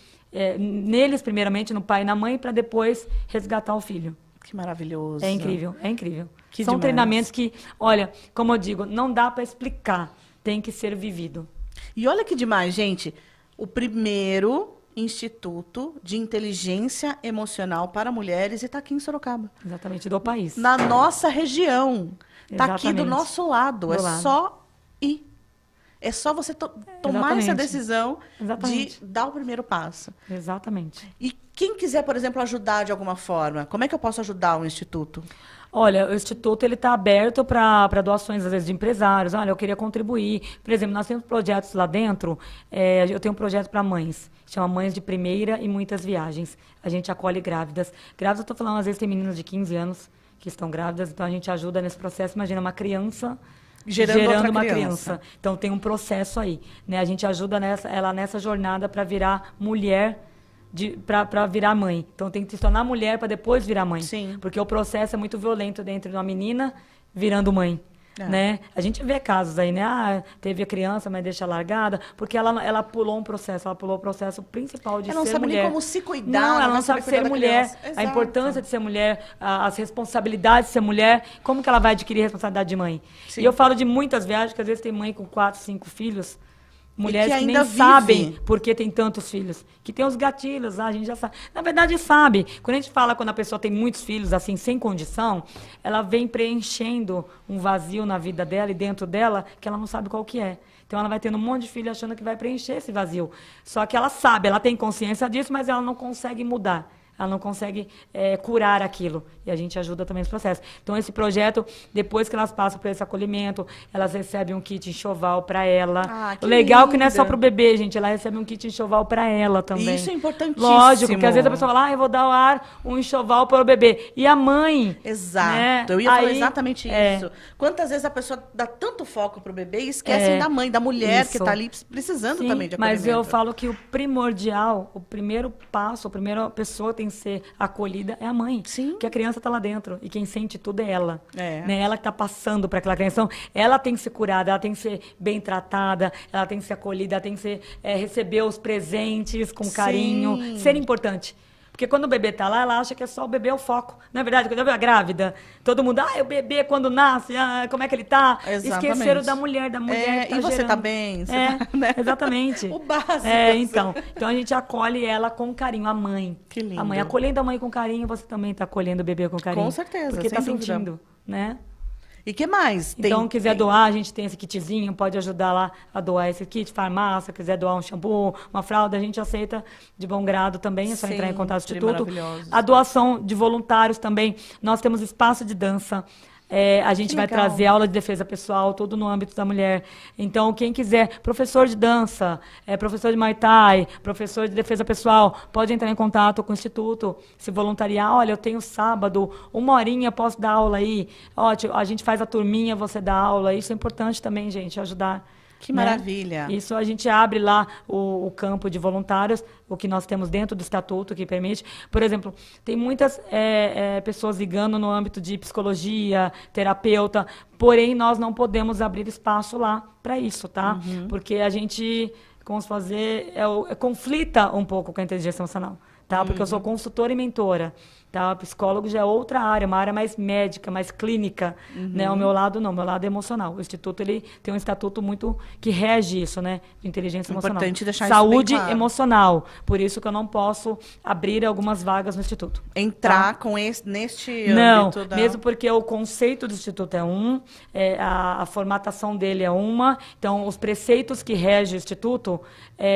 Neles, primeiramente, no pai e na mãe, para depois resgatar o filho. Que maravilhoso. É incrível, é incrível. Que São demais. treinamentos que, olha, como eu digo, não dá para explicar, tem que ser vivido. E olha que demais, gente. O primeiro Instituto de Inteligência Emocional para Mulheres e está aqui em Sorocaba. Exatamente, do país. Na nossa região. Está aqui do Exatamente. nosso lado. É lado. só ir. É só você tomar essa Exatamente. decisão Exatamente. de dar o primeiro passo. Exatamente. E quem quiser, por exemplo, ajudar de alguma forma, como é que eu posso ajudar o Instituto? Olha, o Instituto está aberto para doações, às vezes, de empresários. Olha, eu queria contribuir. Por exemplo, nós temos projetos lá dentro. Eu tenho um projeto para mães. Chama Mães de Primeira e Muitas Viagens. A gente acolhe grávidas. Grávidas, eu estou falando, às vezes, tem meninas de 15 anos que estão grávidas. Então, a gente ajuda nesse processo. Imagina, uma criança gerando outra uma criança. Então, tem um processo aí, né? A gente ajuda ela nessa jornada para virar mulher, para virar mãe. Então, tem que se tornar mulher para depois virar mãe. Sim. Porque o processo é muito violento dentro de uma menina virando mãe. Né? A gente vê casos aí, né? Teve a criança, mas deixa largada, porque ela pulou um processo, ela pulou o processo principal de ser mulher. Ela não sabe nem como se cuidar. Não, ela não sabe ser mulher, a importância de ser mulher, as responsabilidades de ser mulher, como que ela vai adquirir a responsabilidade de mãe. Sim. E eu falo de muitas viagens, que às vezes tem mãe com 4, 5 filhos, mulheres que nem vive. sabem por que tem tantos filhos. Que tem os gatilhos, a gente já sabe. Na verdade, sabe. Quando a gente fala quando a pessoa tem muitos filhos, assim, sem condição, ela vem preenchendo um vazio na vida dela e dentro dela que ela não sabe qual que é. Então, ela vai tendo um monte de filho achando que vai preencher esse vazio. Só que ela sabe, ela tem consciência disso, mas ela não consegue mudar. Ela não consegue curar aquilo. E a gente ajuda também nesse processo. Então, esse projeto, depois que elas passam por esse acolhimento, elas recebem um kit enxoval para ela. Que o legal é que linda. não é só para o bebê, gente. Ela recebe um kit enxoval para ela também. Isso é importantíssimo. Lógico, porque às vezes a pessoa fala, eu vou dar um enxoval para o bebê. E a mãe? Exato. Né? Eu ia falar exatamente isso. Quantas vezes a pessoa dá tanto foco pro bebê e esquecem da mãe, da mulher que está ali precisando Sim, também de acolhimento. mas eu falo que o primordial, o primeiro passo, a primeira pessoa que tem que ser acolhida é a mãe. Sim. Porque a criança está lá dentro e quem sente tudo é ela. É. Né? Ela que está passando para aquela criança. Então, ela tem que ser curada, ela tem que ser bem tratada, ela tem que ser acolhida, ela tem que ser, receber os presentes com carinho, Sim. ser importante. Porque quando o bebê está lá, ela acha que é só o bebê é o foco. Na verdade, quando eu vejo a grávida, todo mundo, o bebê quando nasce, como é que ele está? Exatamente. Esqueceram da mulher que tá e você gerando. está bem? Você tá, né? Exatamente. O básico. Então a gente acolhe ela com carinho, a mãe. Que lindo. A mãe, acolhendo a mãe com carinho, você também está acolhendo o bebê com carinho. Com certeza, porque sem está dúvida. sentindo, né? E que mais? Então, quiser doar, a gente tem esse kitzinho, pode ajudar lá a doar esse kit, farmácia, quiser doar um shampoo, uma fralda, a gente aceita de bom grado também, é só entrar em contato com o Instituto. Maravilhoso. A doação de voluntários também, nós temos espaço de dança. A gente Que vai legal. trazer aula de defesa pessoal, tudo no âmbito da mulher. Então, quem quiser, professor de dança, professor de Muay Thai, professor de defesa pessoal, pode entrar em contato com o Instituto, se voluntariar. Olha, eu tenho sábado, 1 horinha, posso dar aula aí. Ó, a gente faz a turminha, você dá aula. Isso é importante também, gente, ajudar. Que Né? maravilha. Isso a gente abre lá o campo de voluntários, o que nós temos dentro do estatuto que permite. Por exemplo, tem muitas pessoas ligando no âmbito de psicologia, terapeuta, porém nós não podemos abrir espaço lá para isso, tá? Porque a gente, como se fazer, conflita um pouco com a inteligência emocional, tá? Porque eu sou consultora e mentora. Tá? O psicólogo já é outra área, uma área mais médica, mais clínica, né? O meu lado não, o meu lado é emocional. O Instituto ele tem um estatuto muito que rege isso, né? De inteligência emocional. Importante deixar Saúde isso bem claro. emocional. Por isso que eu não posso abrir algumas vagas no Instituto. Entrar com neste Não, âmbito da... mesmo porque o conceito do Instituto é a formatação dele é uma, então os preceitos que regem o Instituto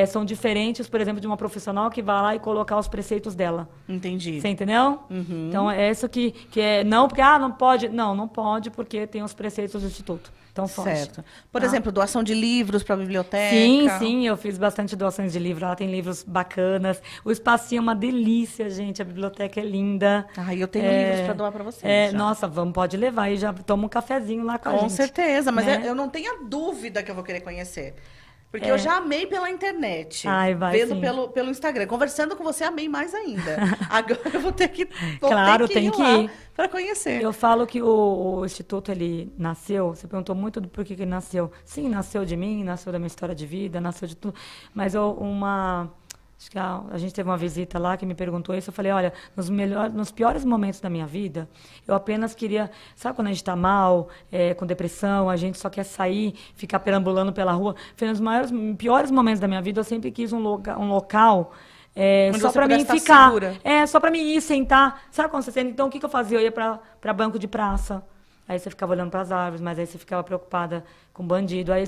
são diferentes, por exemplo, de uma profissional que vai lá e colocar os preceitos dela. Entendi. Você entendeu? Então, é isso que é... Não, porque, não pode. Não pode, porque tem os preceitos do Instituto. Então, foge. Certo. Por Tá? exemplo, doação de livros para a biblioteca. Sim, eu fiz bastante doações de livro. Lá tem livros bacanas. O espacinho é uma delícia, gente. A biblioteca é linda. Eu tenho livros para doar para vocês. Já. Nossa, pode levar e já toma um cafezinho lá com a gente. Com certeza, mas né? eu não tenho a dúvida que eu vou querer conhecer. Porque eu já amei pela internet. Ai, vai, vendo sim. pelo Instagram. Conversando com você, amei mais ainda. Agora eu vou ter que tem que ir para conhecer. Eu falo que o Instituto, ele nasceu, você perguntou muito do porquê que ele nasceu. Sim, nasceu de mim, nasceu da minha história de vida, nasceu de tudo. Mas acho que a gente teve uma visita lá que me perguntou isso. Eu falei, olha, nos piores momentos da minha vida, eu apenas queria... Sabe quando a gente está mal, com depressão, a gente só quer sair, ficar perambulando pela rua? Foi nos piores momentos da minha vida, eu sempre quis um local... só para mim ficar. Segura. Só para mim ir sentar. Sabe quando você senta? Então, o que eu fazia? Eu ia para banco de praça. Aí você ficava olhando para as árvores, mas aí você ficava preocupada com bandido. Aí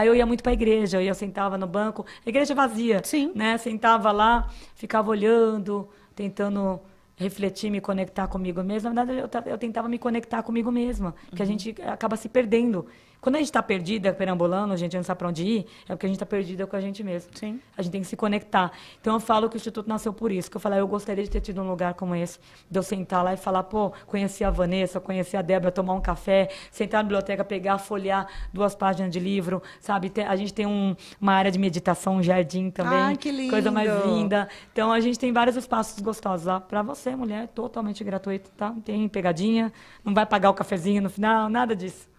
eu ia muito para a igreja, eu sentava no banco, a igreja vazia. Sim. Né? Sentava lá, ficava olhando, tentando refletir, me conectar comigo mesma. Na verdade, eu tentava me conectar comigo mesma, que a gente acaba se perdendo. Quando a gente está perdida, perambulando, a gente não sabe para onde ir, é porque a gente está perdida com a gente mesmo. Sim. A gente tem que se conectar. Então, eu falo que o Instituto nasceu por isso. Que eu falei, eu gostaria de ter tido um lugar como esse, de eu sentar lá e falar, conheci a Vanessa, conheci a Débora, tomar um café, sentar na biblioteca, pegar, folhear 2 páginas de livro, sabe? A gente tem uma área de meditação, um jardim também. Ai, que lindo! Coisa mais linda. Então, a gente tem vários espaços gostosos lá para você, mulher, totalmente gratuito, tá? Não tem pegadinha, não vai pagar o cafezinho no final, nada disso.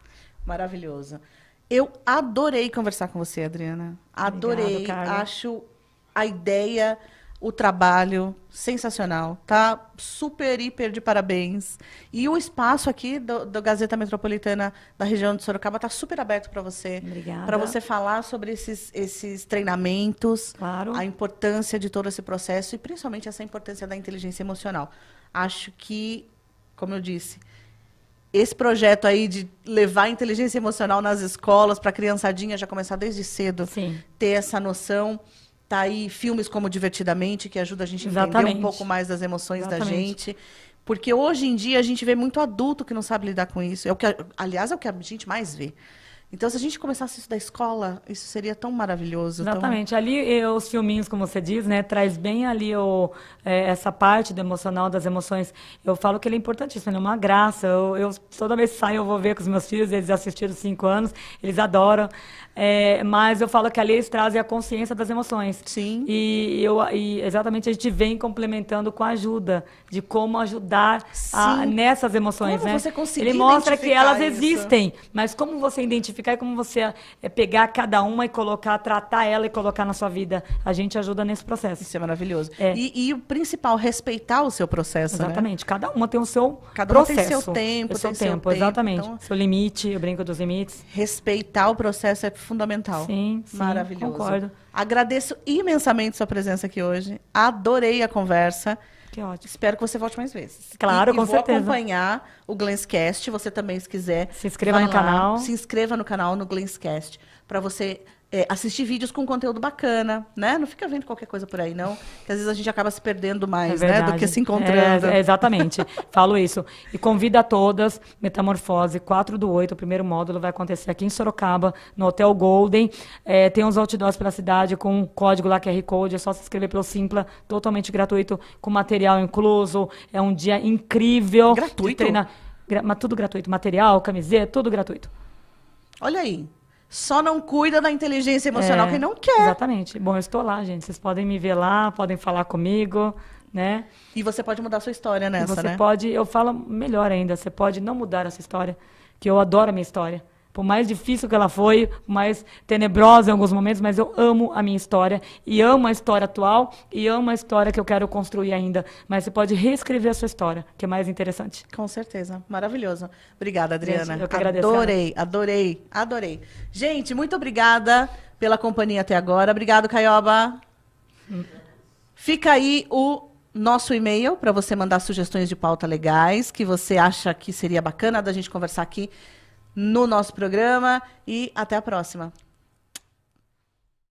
Maravilhoso. Eu adorei conversar com você, Adriana. Adorei. Obrigada, Carla. Acho a ideia, o trabalho sensacional. Tá super, hiper de parabéns. E o espaço aqui do Gazeta Metropolitana da região de Sorocaba está super aberto para você. Obrigada. Para você falar sobre esses treinamentos. Claro. A importância de todo esse processo e principalmente essa importância da inteligência emocional. Acho que, como eu disse... Esse projeto aí de levar a inteligência emocional nas escolas, para a criançadinha já começar desde cedo, Sim. ter essa noção. Tá aí filmes como Divertidamente, que ajuda a gente a entender Exatamente. um pouco mais das emoções da Exatamente. gente. Porque hoje em dia a gente vê muito adulto que não sabe lidar com isso. Aliás, é o que a gente mais vê. Então, se a gente começasse isso da escola, isso seria tão maravilhoso. Exatamente. Ali, os filminhos, como você diz, né, traz bem ali essa parte do emocional, das emoções. Eu falo que ele é importantíssimo, ele é uma graça. Eu toda vez que saio, eu vou ver com os meus filhos, eles assistiram 5 anos, eles adoram. Mas eu falo que ali eles trazem a consciência das emoções. Sim. E exatamente a gente vem complementando com a ajuda, de como ajudar nessas emoções. Como né? você conseguir Ele mostra que identificar elas isso? existem, mas como você identificar e como você pegar cada uma e colocar, tratar ela e colocar na sua vida. A gente ajuda nesse processo. Isso é maravilhoso. É. E o principal, respeitar o seu processo, Exatamente. Cada uma tem o seu Cada uma processo. tem seu tempo, o seu tem seu tempo. tempo. Exatamente. Então... Seu limite, eu brinco dos limites. Respeitar o processo é fundamental. Sim, Maravilhoso. concordo. Agradeço imensamente sua presença aqui hoje. Adorei a conversa. Que ótimo. Espero que você volte mais vezes. Claro, com certeza. Vou acompanhar o Glenscast, você também, se quiser. Se inscreva vá no lá, canal. Se inscreva no canal, no Glenscast, para você assistir vídeos com conteúdo bacana, né? Não fica vendo qualquer coisa por aí, não. Que às vezes a gente acaba se perdendo mais, né? Do que se encontrando. Exatamente. Falo isso. E convido a todas, Metamorfose, 4/8, o primeiro módulo vai acontecer aqui em Sorocaba, no Hotel Golden. Tem uns outdoors pela cidade com um código lá, QR Code, é só se inscrever pelo Simpla, totalmente gratuito, com material incluso. É um dia incrível. Gratuito? Mas tudo gratuito. Material, camiseta, tudo gratuito. Olha aí. Só não cuida da inteligência emocional quem não quer. Exatamente. Bom, eu estou lá, gente. Vocês podem me ver lá, podem falar comigo, né? E você pode mudar a sua história nessa, você né? pode, eu falo melhor ainda, você pode não mudar essa história, que eu adoro a minha história. Por mais difícil que ela foi, mais tenebrosa em alguns momentos, mas eu amo a minha história e amo a história atual e amo a história que eu quero construir ainda. Mas você pode reescrever a sua história, que é mais interessante. Com certeza. Maravilhoso. Obrigada, Adriana. Gente, eu que agradeço. Adorei. Gente, muito obrigada pela companhia até agora. Obrigado, Caioba. Fica aí o nosso e-mail para você mandar sugestões de pauta legais que você acha que seria bacana da gente conversar aqui no nosso programa. E até a próxima.